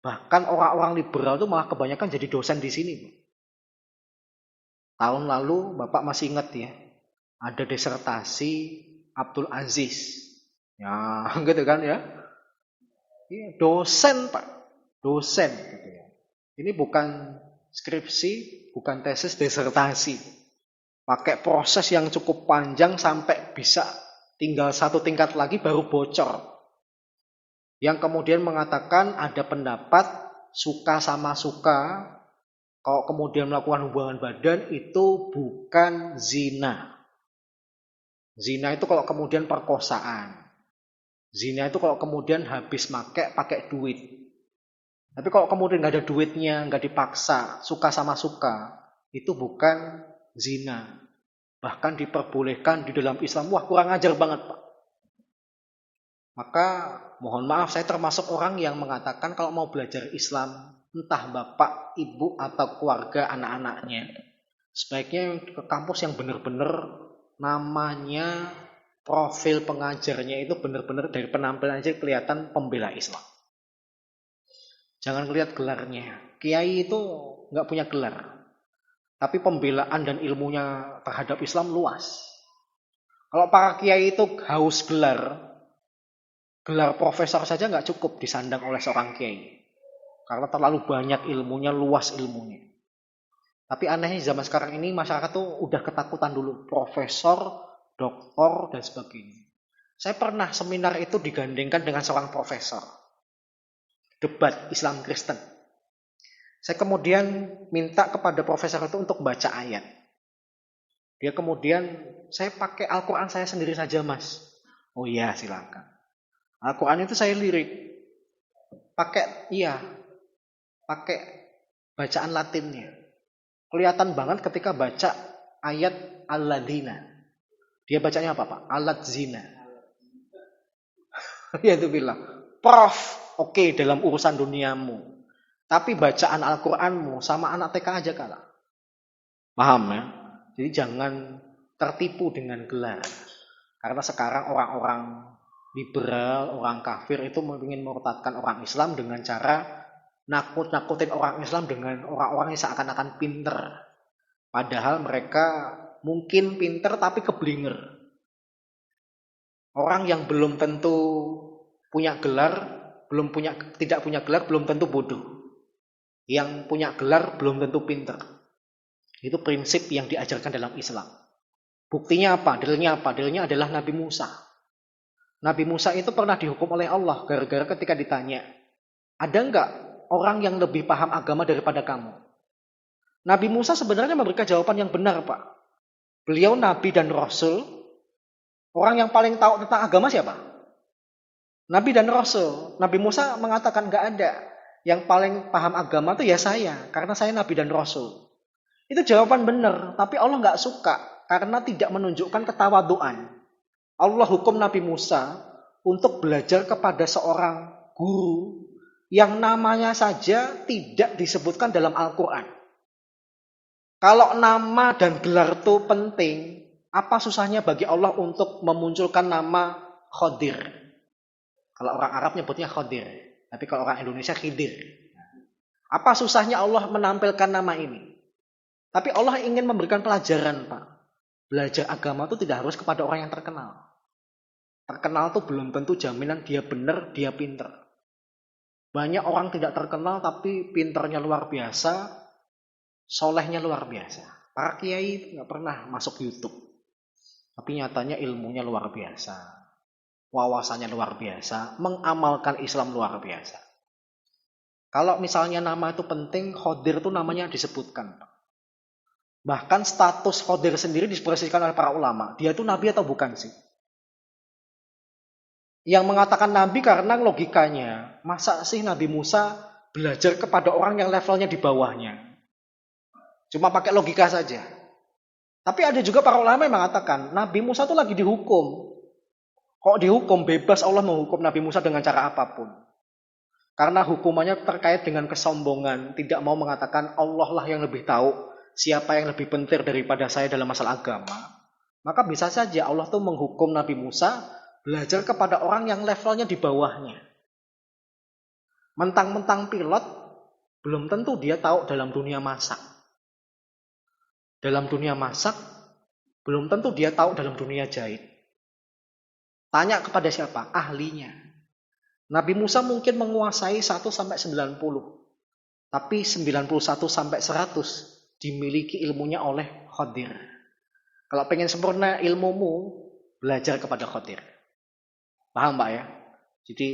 Bahkan orang-orang liberal itu malah kebanyakan jadi dosen di sini. Tahun lalu Bapak masih ingat ya, ada disertasi Abdul Aziz. Ya, gitu kan ya. Dosen Pak, dosen. Gitu ya. Ini bukan skripsi, bukan tesis, disertasi. Pakai proses yang cukup panjang sampai bisa tinggal satu tingkat lagi baru bocor. Yang kemudian mengatakan ada pendapat suka sama suka, kalau kemudian melakukan hubungan badan itu bukan zina. Zina itu kalau kemudian perkosaan. Zina itu kalau kemudian habis pakai duit. Tapi kalau kemudian nggak ada duitnya, nggak dipaksa, suka sama suka, itu bukan zina. Bahkan diperbolehkan di dalam Islam. Wah, kurang ajar banget, Pak. Maka mohon maaf, saya termasuk orang yang mengatakan kalau mau belajar Islam, entah bapak, ibu, atau keluarga anak-anaknya, sebaiknya ke kampus yang benar-benar namanya, profil pengajarnya itu benar-benar dari penampilan aja kelihatan pembela Islam. Jangan lihat gelarnya. Kiai itu nggak punya gelar. Tapi pembelaan dan ilmunya terhadap Islam luas. Kalau para kiai itu haus gelar profesor saja nggak cukup disandang oleh seorang kiai. Karena terlalu banyak ilmunya, luas ilmunya. Tapi anehnya zaman sekarang ini masyarakat tuh udah ketakutan dulu. Profesor, doktor, dan sebagainya. Saya pernah seminar itu digandengkan dengan seorang profesor. Debat Islam Kristen. Saya kemudian minta kepada profesor itu untuk baca ayat. Dia kemudian, saya pakai Al-Quran saya sendiri saja mas. Oh iya silakan. Al-Quran itu saya lirik. Pakai bacaan Latinnya. Kelihatan banget ketika baca ayat Alladzina. Dia bacanya apa Pak? Alladzina. Dia itu bilang, Prof, oke, dalam urusan duniamu. Tapi bacaan Al-Quranmu sama anak TK aja kalah. Paham ya? Jadi jangan tertipu dengan gelar. Karena sekarang orang-orang liberal, orang kafir itu ingin murtadkan orang Islam dengan cara nakut-nakutin orang Islam dengan orang-orang yang seakan-akan pinter. Padahal mereka mungkin pinter tapi keblinger. Orang yang belum tentu punya gelar, tidak punya gelar belum tentu bodoh. Yang punya gelar belum tentu pinter. Itu prinsip yang diajarkan dalam Islam. Buktinya apa? Dalilnya apa? Dalilnya adalah Nabi Musa. Nabi Musa itu pernah dihukum oleh Allah gara-gara ketika ditanya, ada enggak orang yang lebih paham agama daripada kamu? Nabi Musa sebenarnya memberikan jawaban yang benar, Pak. Beliau Nabi dan Rasul. Orang yang paling tahu tentang agama siapa? Nabi dan Rasul. Nabi Musa mengatakan enggak ada. Yang paling paham agama itu ya saya, karena saya Nabi dan Rasul. Itu jawaban benar, tapi Allah nggak suka karena tidak menunjukkan ketawaduan. Allah hukum Nabi Musa untuk belajar kepada seorang guru yang namanya saja tidak disebutkan dalam Al-Quran. Kalau nama dan gelar itu penting, apa susahnya bagi Allah untuk memunculkan nama Khodir? Kalau orang Arab nyebutnya Khodir. Tapi kalau orang Indonesia Khidir. Apa susahnya Allah menampilkan nama ini? Tapi Allah ingin memberikan pelajaran, Pak. Belajar agama itu tidak harus kepada orang yang terkenal. Terkenal itu belum tentu jaminan dia benar, dia pinter. Banyak orang tidak terkenal tapi pinternya luar biasa, solehnya luar biasa. Para kiai itu nggak pernah masuk YouTube. Tapi nyatanya ilmunya luar biasa. Wawasannya luar biasa. Mengamalkan Islam luar biasa. Kalau misalnya nama itu penting, Khodir itu namanya disebutkan. Bahkan status Khodir sendiri disebutkan oleh para ulama. Dia itu nabi atau bukan sih? Yang mengatakan nabi karena logikanya. Masa sih Nabi Musa belajar kepada orang yang levelnya di bawahnya? Cuma pakai logika saja. Tapi ada juga para ulama yang mengatakan Nabi Musa itu lagi dihukum. Kok dihukum? Bebas Allah menghukum Nabi Musa dengan cara apapun. Karena hukumannya terkait dengan kesombongan. Tidak mau mengatakan Allah lah yang lebih tahu siapa yang lebih penting daripada saya dalam masalah agama. Maka bisa saja Allah tuh menghukum Nabi Musa belajar kepada orang yang levelnya di bawahnya. Mentang-mentang pilot, belum tentu dia tahu dalam dunia masak. Dalam dunia masak, belum tentu dia tahu dalam dunia jahit. Tanya kepada siapa? Ahlinya. Nabi Musa mungkin menguasai 1 sampai 90. Tapi 91 sampai 100 dimiliki ilmunya oleh Khodir. Kalau pengen sempurna ilmumu, belajar kepada Khodir. Paham Pak ya? Jadi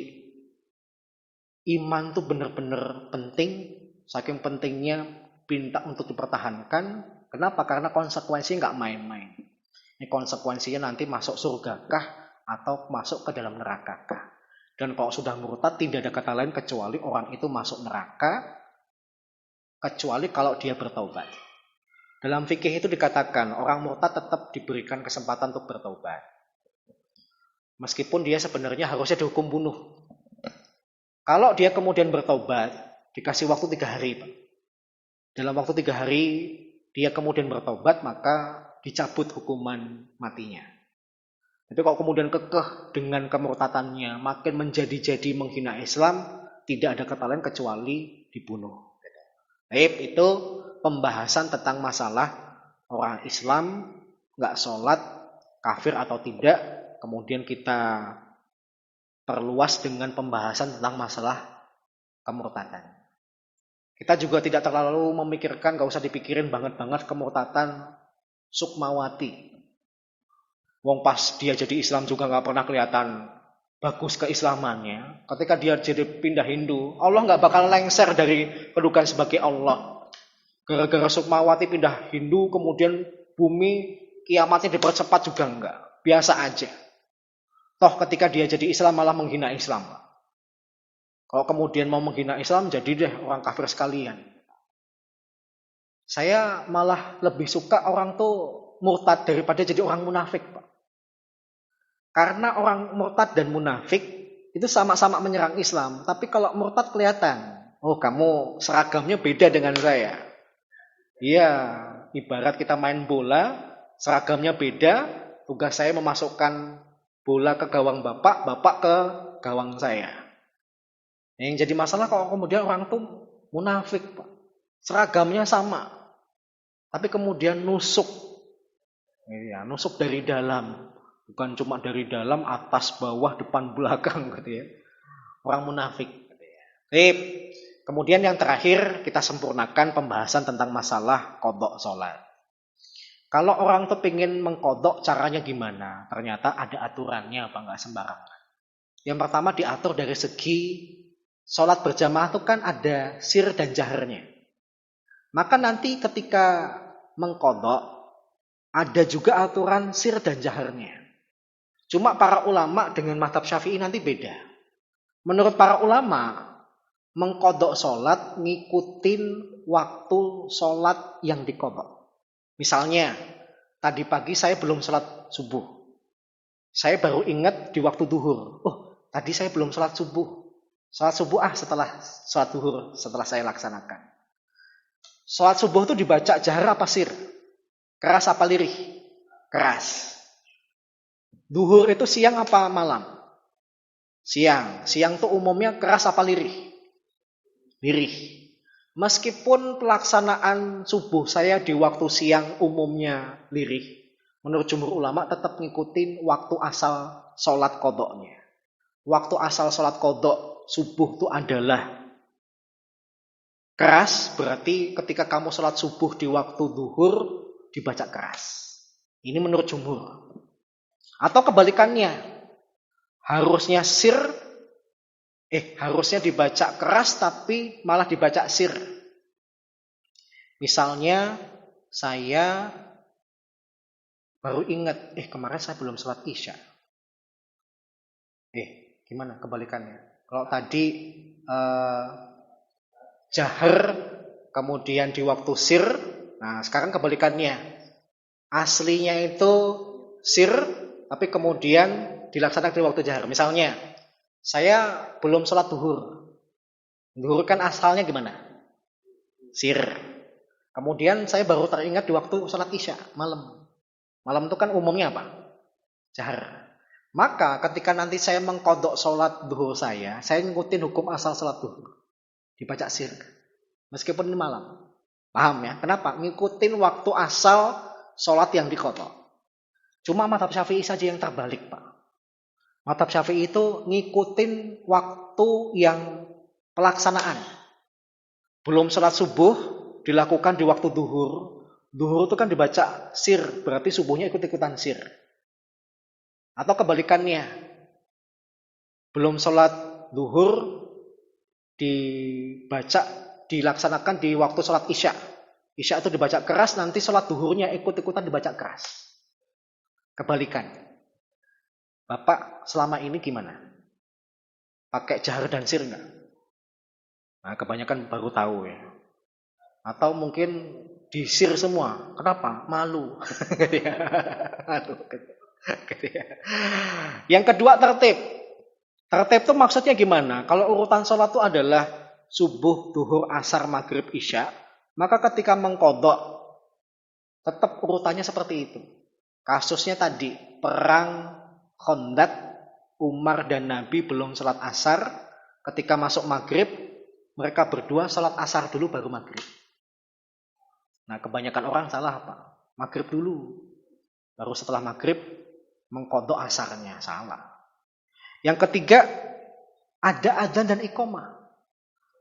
iman itu benar-benar penting. Saking pentingnya minta untuk dipertahankan. Kenapa? Karena konsekuensi nggak main-main. Ini konsekuensinya nanti masuk surgakah atau masuk ke dalam nerakakah. Dan kalau sudah murtad tidak ada kata lain kecuali orang itu masuk neraka. Kecuali kalau dia bertaubat. Dalam fikih itu dikatakan orang murtad tetap diberikan kesempatan untuk bertaubat. Meskipun dia sebenarnya harusnya dihukum bunuh. Kalau dia kemudian bertaubat, dikasih waktu 3 hari. Dalam waktu 3 hari, dia kemudian bertaubat, maka dicabut hukuman matinya. Tapi kalau kemudian kekeh dengan kemurtadannya, makin menjadi-jadi menghina Islam, tidak ada kata lain kecuali dibunuh. Baik, itu pembahasan tentang masalah orang Islam, nggak sholat, kafir atau tidak. Kemudian kita perluas dengan pembahasan tentang masalah kemurtadan. Kita juga tidak terlalu memikirkan, gak usah dipikirin banget-banget kemurtadan Sukmawati. Wong pas dia jadi Islam juga gak pernah kelihatan bagus keislamannya. Ketika dia jadi pindah Hindu, Allah gak bakal lengser dari kedudukan sebagai Allah. Gara-gara Sukmawati pindah Hindu, kemudian bumi kiamatnya dipercepat juga enggak. Biasa aja. Toh ketika dia jadi Islam malah menghina Islam. Kalau kemudian mau menghina Islam, jadi deh orang kafir sekalian. Saya malah lebih suka orang tuh murtad daripada jadi orang munafik, Pak. Karena orang murtad dan munafik itu sama-sama menyerang Islam. Tapi kalau murtad kelihatan, oh kamu seragamnya beda dengan saya. Iya, ibarat kita main bola, seragamnya beda, tugas saya memasukkan bola ke gawang bapak, bapak ke gawang saya. Yang jadi masalah kalau kemudian orang itu munafik, Pak. Seragamnya sama. Tapi kemudian nusuk. Ya, nusuk dari dalam. Bukan cuma dari dalam, atas, bawah, depan, belakang gitu ya. Orang munafik gitu ya. Baik. Kemudian yang terakhir kita sempurnakan pembahasan tentang masalah qadha salat. Kalau orang tuh pengen mengkodok caranya gimana? Ternyata ada aturannya apa enggak sembarangan. Yang pertama diatur dari segi sholat berjamaah itu kan ada sir dan jaharnya. Maka nanti ketika mengkodok ada juga aturan sir dan jaharnya. Cuma para ulama dengan mazhab Syafi'i nanti beda. Menurut para ulama mengkodok sholat ngikutin waktu sholat yang dikodok. Misalnya, tadi pagi saya belum sholat subuh. Saya baru ingat di waktu duhur. Oh, tadi saya belum sholat subuh. Sholat subuh setelah sholat duhur, setelah saya laksanakan. Sholat subuh itu dibaca jahar apa sir? Keras apa lirih? Keras. Duhur itu siang apa malam? Siang. Siang itu umumnya keras apa lirih? Lirih. Meskipun pelaksanaan subuh saya di waktu siang umumnya lirih, menurut jumhur ulama tetap ngikutin waktu asal sholat qodoknya. Waktu asal sholat qodok subuh itu adalah keras, berarti ketika kamu sholat subuh di waktu duhur dibaca keras. Ini menurut jumhur. Atau kebalikannya, harusnya dibaca keras tapi malah dibaca sir. Misalnya saya baru ingat, kemarin saya belum sholat isya. Gimana kebalikannya? Kalau tadi jahar kemudian di waktu sir, nah sekarang kebalikannya. Aslinya itu sir, tapi kemudian dilaksanakan di waktu jahar. Misalnya, saya belum sholat duhur. Duhur kan asalnya gimana? Sir. Kemudian saya baru teringat di waktu sholat isya, malam. Malam itu kan umumnya apa? Jahar. Maka ketika nanti saya mengkodok sholat duhur saya ngikutin hukum asal sholat duhur. Dibaca sir. Meskipun ini malam. Paham ya? Kenapa? Ngikutin waktu asal sholat yang dikodok. Cuma mazhab Syafi'i saja yang terbalik, Pak. Mazhab Syafi'i itu ngikutin waktu yang pelaksanaan. Belum sholat subuh, dilakukan di waktu duhur. Duhur itu kan dibaca sir, berarti subuhnya ikut-ikutan sir. Atau kebalikannya, belum sholat duhur, dilaksanakan di waktu sholat isya. Isya itu dibaca keras, nanti sholat duhurnya ikut-ikutan dibaca keras. Kebalikan. Bapak selama ini gimana? Pakai jahar dan sir enggak? Nah, kebanyakan baru tahu ya. Atau mungkin disir semua. Kenapa? Malu. Yang kedua tertib. Tertib itu maksudnya gimana? Kalau urutan sholat itu adalah subuh, duhur, asar, maghrib, isya, maka ketika mengkodok tetap urutannya seperti itu. Kasusnya tadi, perang Khandaq, Umar dan Nabi belum sholat asar. Ketika masuk maghrib, mereka berdua sholat asar dulu baru maghrib. Nah, kebanyakan orang salah apa? Maghrib dulu. Baru setelah maghrib mengkodok asarnya. Salah. Yang ketiga, ada adzan dan iqamah.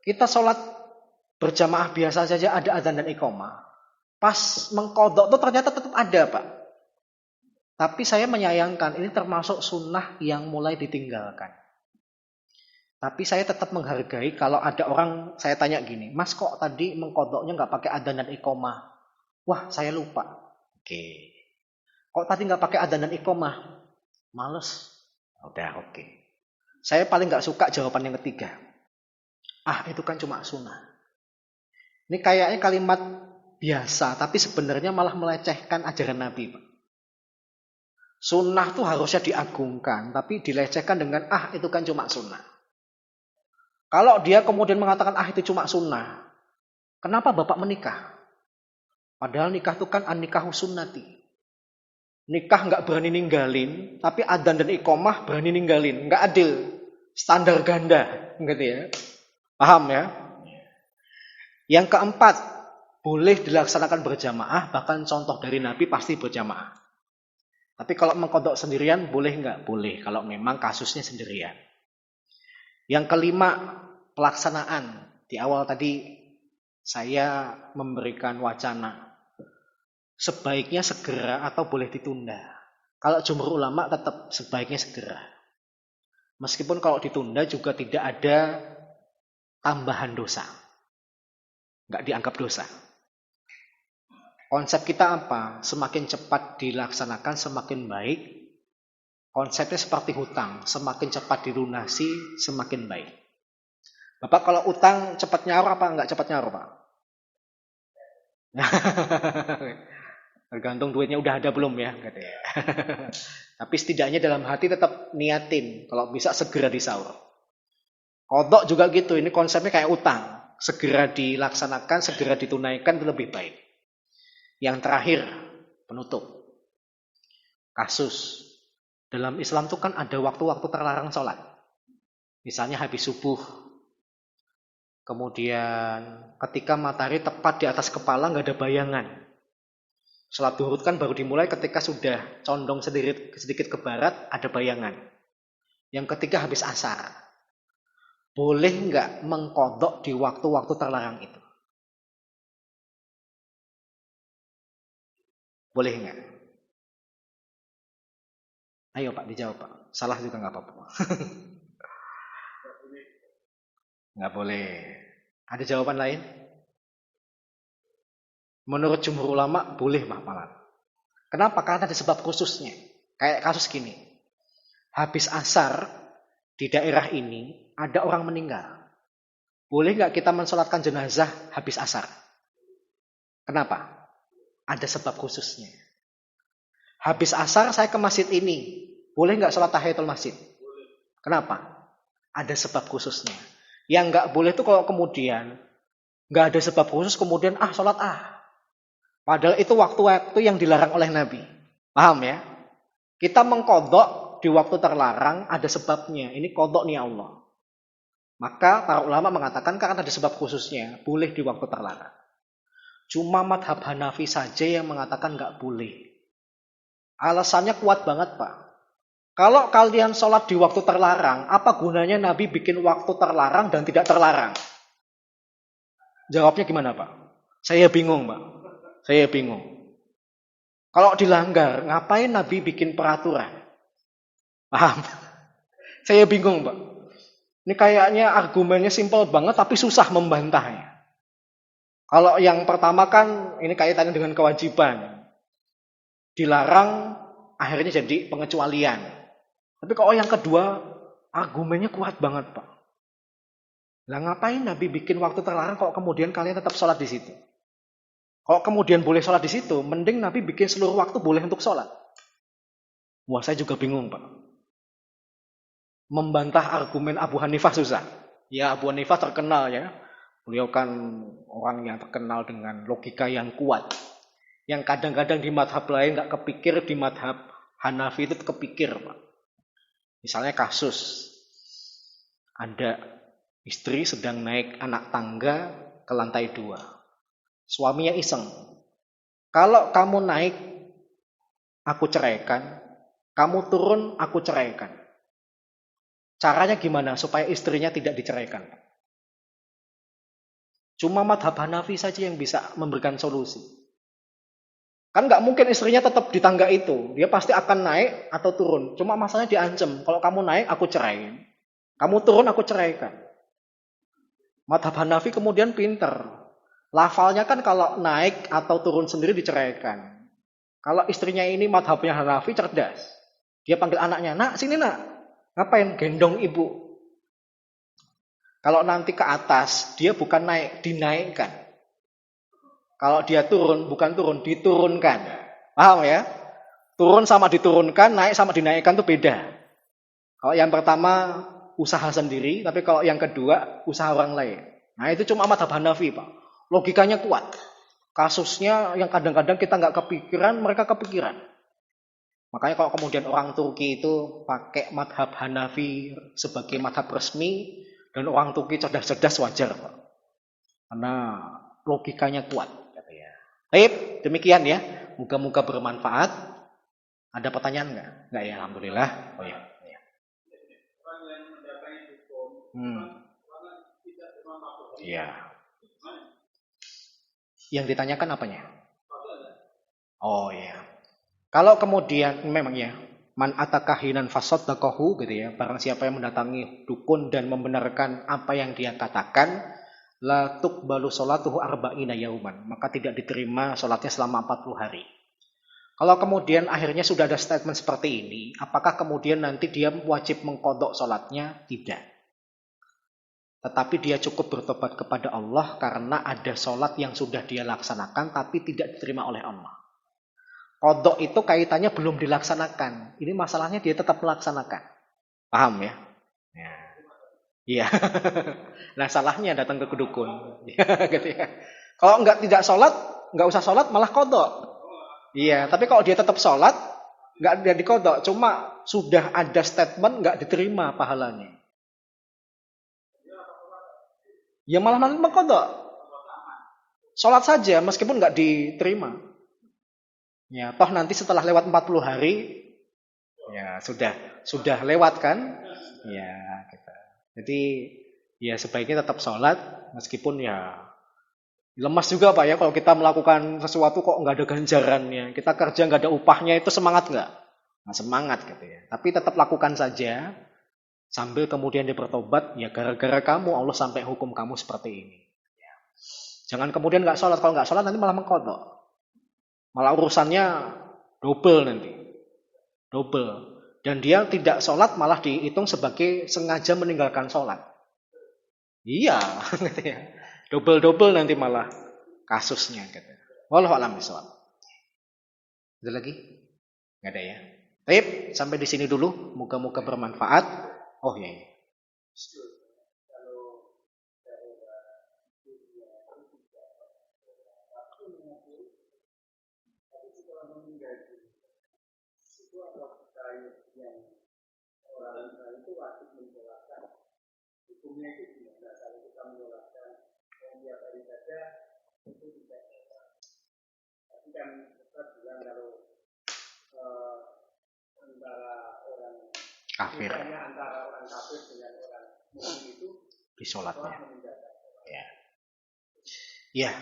Kita sholat berjamaah biasa saja ada adzan dan iqamah. Pas mengkodok itu ternyata tetap ada, Pak. Tapi saya menyayangkan ini termasuk sunnah yang mulai ditinggalkan. Tapi saya tetap menghargai kalau ada orang saya tanya gini, Mas kok tadi mengkodoknya nggak pakai adzan dan iqamah? Wah, saya lupa. Oke. Kok tadi nggak pakai adzan dan iqamah? Males. Udah, oke. Saya paling nggak suka jawaban yang ketiga. Itu kan cuma sunnah. Ini kayaknya kalimat biasa, tapi sebenarnya malah melecehkan ajaran Nabi, Pak. Sunnah tuh harusnya diagungkan, tapi dilecehkan dengan itu kan cuma sunnah. Kalau dia kemudian mengatakan itu cuma sunnah, kenapa Bapak menikah? Padahal nikah itu kan an-nikahu sunnati. Nikah nggak berani ninggalin, tapi adzan dan iqamah berani ninggalin. Nggak adil, standar ganda, gitu ya. Paham ya? Yang keempat, boleh dilaksanakan berjamaah, bahkan contoh dari Nabi pasti berjamaah. Tapi kalau mengkodok sendirian boleh nggak? Boleh, kalau memang kasusnya sendirian. Yang kelima, pelaksanaan. Di awal tadi saya memberikan wacana. Sebaiknya segera atau boleh ditunda. Kalau jumhur ulama tetap sebaiknya segera. Meskipun kalau ditunda juga tidak ada tambahan dosa. Nggak dianggap dosa. Konsep kita apa? Semakin cepat dilaksanakan semakin baik. Konsepnya seperti hutang. Semakin cepat dilunasi semakin baik. Bapak kalau utang cepat nyaur apa nggak cepat nyaur, Pak? Tergantung duitnya udah ada belum ya. Tapi setidaknya dalam hati tetap niatin. Kalau bisa segera disaur. Kodok juga gitu. Ini konsepnya kayak utang. Segera dilaksanakan, segera ditunaikan itu lebih baik. Yang terakhir, penutup. Kasus. Dalam Islam itu kan ada waktu-waktu terlarang sholat. Misalnya habis subuh. Kemudian ketika matahari tepat di atas kepala nggak ada bayangan. Sholat duhur kan baru dimulai ketika sudah condong sedikit ke barat, ada bayangan. Yang ketiga habis asar. Boleh nggak mengkodok di waktu-waktu terlarang itu? Boleh nggak? Ayo Pak, dijawab Pak. Salah juga nggak apa-apa. Nggak boleh. Ada jawaban lain? Menurut jumhur ulama, boleh malah. Kenapa? Karena ada sebab khususnya. Kayak kasus gini. Habis asar, di daerah ini, ada orang meninggal. Boleh nggak kita mensolatkan jenazah habis asar? Kenapa? Ada sebab khususnya. Habis asar, saya ke masjid ini. Boleh nggak sholat tahiyatul masjid? Kenapa? Ada sebab khususnya. Yang nggak boleh itu kalau kemudian nggak ada sebab khusus, kemudian sholat. Padahal itu waktu-waktu yang dilarang oleh Nabi. Paham ya? Kita mengkodok di waktu terlarang ada sebabnya. Ini kodok nih Allah. Maka para ulama mengatakan karena ada sebab khususnya, boleh di waktu terlarang. Cuma madhab Hanafi saja yang mengatakan nggak boleh. Alasannya kuat banget Pak. Kalau kalian sholat di waktu terlarang, apa gunanya Nabi bikin waktu terlarang dan tidak terlarang? Jawabnya gimana Pak? Saya bingung Pak. Saya bingung. Kalau dilanggar, ngapain Nabi bikin peraturan? Paham? Saya bingung Pak. Ini kayaknya argumennya simpel banget tapi susah membantahnya. Kalau yang pertama kan ini kaitannya dengan kewajiban. Dilarang akhirnya jadi pengecualian. Tapi kalau yang kedua argumennya kuat banget Pak. Lah ngapain Nabi bikin waktu terlarang kalau kemudian kalian tetap sholat di situ? Kalau kemudian boleh sholat di situ, mending Nabi bikin seluruh waktu boleh untuk sholat. Wah saya juga bingung Pak. Membantah argumen Abu Hanifah susah. Ya Abu Hanifah terkenal ya. Beliau kan orang yang terkenal dengan logika yang kuat. Yang kadang-kadang di madhab lain nggak kepikir, di madhab Hanafi itu kepikir Pak. Misalnya kasus. Ada istri sedang naik anak tangga ke lantai 2. Suaminya iseng. Kalau kamu naik, aku ceraikan. Kamu turun, aku ceraikan. Caranya gimana supaya istrinya tidak diceraikan? Cuma madhab Hanafi saja yang bisa memberikan solusi. Kan nggak mungkin istrinya tetap di tangga itu. Dia pasti akan naik atau turun. Cuma masalahnya diancam. Kalau kamu naik, aku ceraiin. Kamu turun, aku ceraikan. Madhab Hanafi kemudian pinter. Lafalnya kan kalau naik atau turun sendiri diceraikan. Kalau istrinya ini madhabnya Hanafi cerdas. Dia panggil anaknya, nak sini nak. Ngapain? Gendong ibu. Kalau nanti ke atas, dia bukan naik, dinaikkan. Kalau dia turun, bukan turun, diturunkan. Paham ya? Turun sama diturunkan, naik sama dinaikkan itu beda. Kalau yang pertama, usaha sendiri. Tapi kalau yang kedua, usaha orang lain. Nah itu cuma madhab Hanafi Pak. Logikanya kuat. Kasusnya yang kadang-kadang kita nggak kepikiran, mereka kepikiran. Makanya kalau kemudian orang Turki itu pakai madhab Hanafi sebagai madhab resmi, dan orang Turki cerdas-cerdas wajar Pak. Karena logikanya kuat. Baik, demikian ya. Moga-moga bermanfaat. Ada pertanyaan nggak? Nggak ya, alhamdulillah. Oh ya. Iya. Yang ditanyakan apanya? Oh ya. Kalau kemudian memang ya, man atakahinan fasaddaqahu gitu ya. Barang siapa yang mendatangi dukun dan membenarkan apa yang dia katakan, la tuqbalu sholatuhu arba'ina yauman, maka tidak diterima sholatnya selama 40 hari. Kalau kemudian akhirnya sudah ada statement seperti ini, apakah kemudian nanti dia wajib mengqadha sholatnya? Tidak. Tetapi dia cukup bertobat kepada Allah karena ada sholat yang sudah dia laksanakan tapi tidak diterima oleh Allah. Qadha itu kaitannya belum dilaksanakan. Ini masalahnya dia tetap melaksanakan. Paham ya? Ya. Iya. Nah salahnya datang ke dukun. Gitu ya. Kalau tidak sholat, nggak usah sholat malah qadha. Iya. Tapi kalau dia tetap sholat, nggak dia diqadha. Cuma sudah ada statement nggak diterima pahalanya. Ya malah nanti mengkodok. Sholat saja meskipun nggak diterima. Ya, toh nanti setelah lewat 40 hari, ya sudah lewat kan? Ya, gitu. Jadi ya sebaiknya tetap sholat meskipun ya lemas juga Pak ya kalau kita melakukan sesuatu kok nggak ada ganjarannya. Kita kerja nggak ada upahnya itu semangat nggak? Nah, semangat gitu ya. Tapi tetap lakukan saja sambil kemudian dia bertobat. Ya gara-gara kamu Allah sampai hukum kamu seperti ini. Ya. Jangan kemudian nggak sholat. Kalau nggak sholat nanti malah mengkodok. Malah urusannya double nanti. Double. Dan dia tidak sholat malah dihitung sebagai sengaja meninggalkan sholat. Iya, gitu ya. Double-double nanti malah kasusnya. Gitu. Wallahu a'lam bishawab. Ada lagi? Nggak ada ya. Baik, sampai di sini dulu. Moga-moga bermanfaat. Oh ya. Hukumnya itu gimana kalau kita menyolatkan yang tiap hari saja itu tidak sholat. Tapi kan Ustaz bilang kalau antara orang kafir, antara orang kafir dengan orang muslim itu disolatnya. Ya. Ya,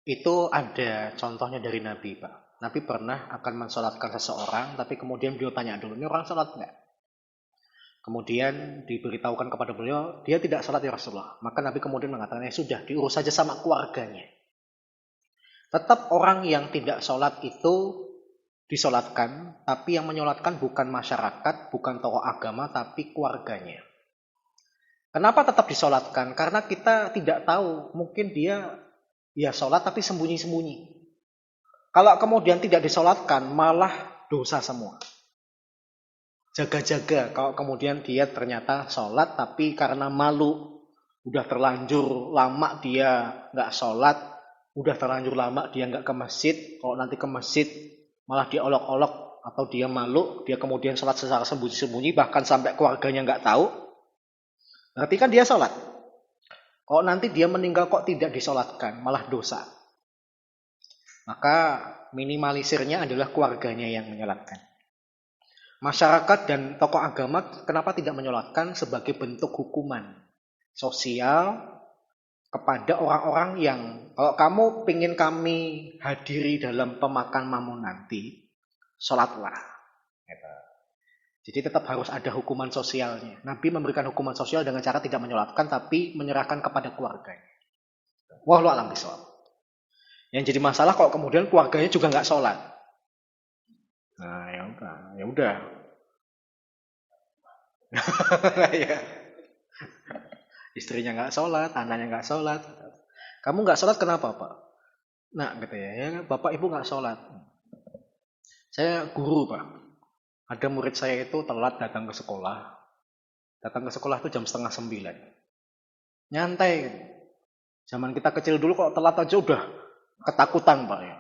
itu ada contohnya dari Nabi Pak. Nabi pernah akan mensolatkan seseorang, tapi kemudian beliau tanya dulu, ini orang sholat nggak? Kemudian diberitahukan kepada beliau, dia tidak sholat ya Rasulullah. Maka Nabi kemudian mengatakan, ya sudah, diurus saja sama keluarganya. Tetap orang yang tidak sholat itu disolatkan, tapi yang menyolatkan bukan masyarakat, bukan tokoh agama, tapi keluarganya. Kenapa tetap disolatkan? Karena kita tidak tahu, mungkin dia ya sholat tapi sembunyi-sembunyi. Kalau kemudian tidak disolatkan, malah dosa semua. Jaga-jaga kalau kemudian dia ternyata sholat tapi karena malu, udah terlanjur lama dia nggak sholat, udah terlanjur lama dia nggak ke masjid, kalau nanti ke masjid malah dia olok-olok atau dia malu, dia kemudian sholat secara sembunyi-sembunyi bahkan sampai keluarganya nggak tahu, berarti kan dia sholat. Kalau nanti dia meninggal kok tidak disolatkan, malah dosa. Maka minimalisirnya adalah keluarganya yang menyolatkan. Masyarakat dan tokoh agama kenapa tidak menyolatkan sebagai bentuk hukuman sosial kepada orang-orang yang kalau kamu ingin kami hadiri dalam pemakan mamun nanti, sholatlah. Jadi tetap harus ada hukuman sosialnya. Nabi memberikan hukuman sosial dengan cara tidak menyolatkan tapi menyerahkan kepada keluarganya. Wallahu a'lam bishawab. Yang jadi masalah kalau kemudian keluarganya juga nggak sholat. Nah, ya udah. Ya. Istrinya nggak sholat, anaknya nggak sholat. Kamu nggak sholat kenapa Pak? Nah, gitu ya. Bapak ibu nggak sholat. Saya guru Pak. Ada murid saya itu telat datang ke sekolah. Datang ke sekolah itu jam 8:30. Nyantai. Zaman kita kecil dulu kok telat aja udah ketakutan Pak ya.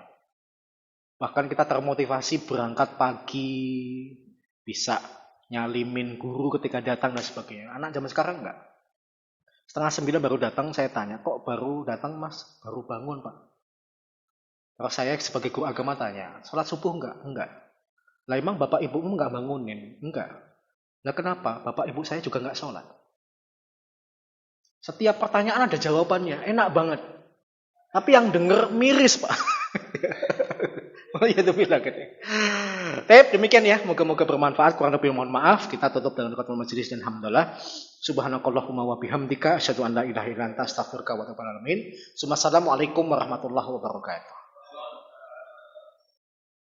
Bahkan kita termotivasi berangkat pagi, bisa nyalimin guru ketika datang dan sebagainya. Anak zaman sekarang enggak. 8:30 baru datang, saya tanya, kok baru datang Mas? Baru bangun Pak. Terus saya sebagai guru agama tanya, sholat subuh enggak? Enggak. Lah emang bapak ibumu enggak bangunin? Enggak. Lah kenapa? Bapak ibu saya juga enggak sholat. Setiap pertanyaan ada jawabannya, enak banget. Tapi yang denger miris Pak. Oh iya itu bilang gitu. Demikian ya, moga-moga bermanfaat. Kurang lebih mohon maaf. Kita tutup dengan qiyamul majelis dan alhamdulillah. Subhanakallahumma wa bihamdika asyhadu an la ilaha illa anta astaghfiruka wa atubu ilaik. Assalamualaikum warahmatullahi wabarakatuh.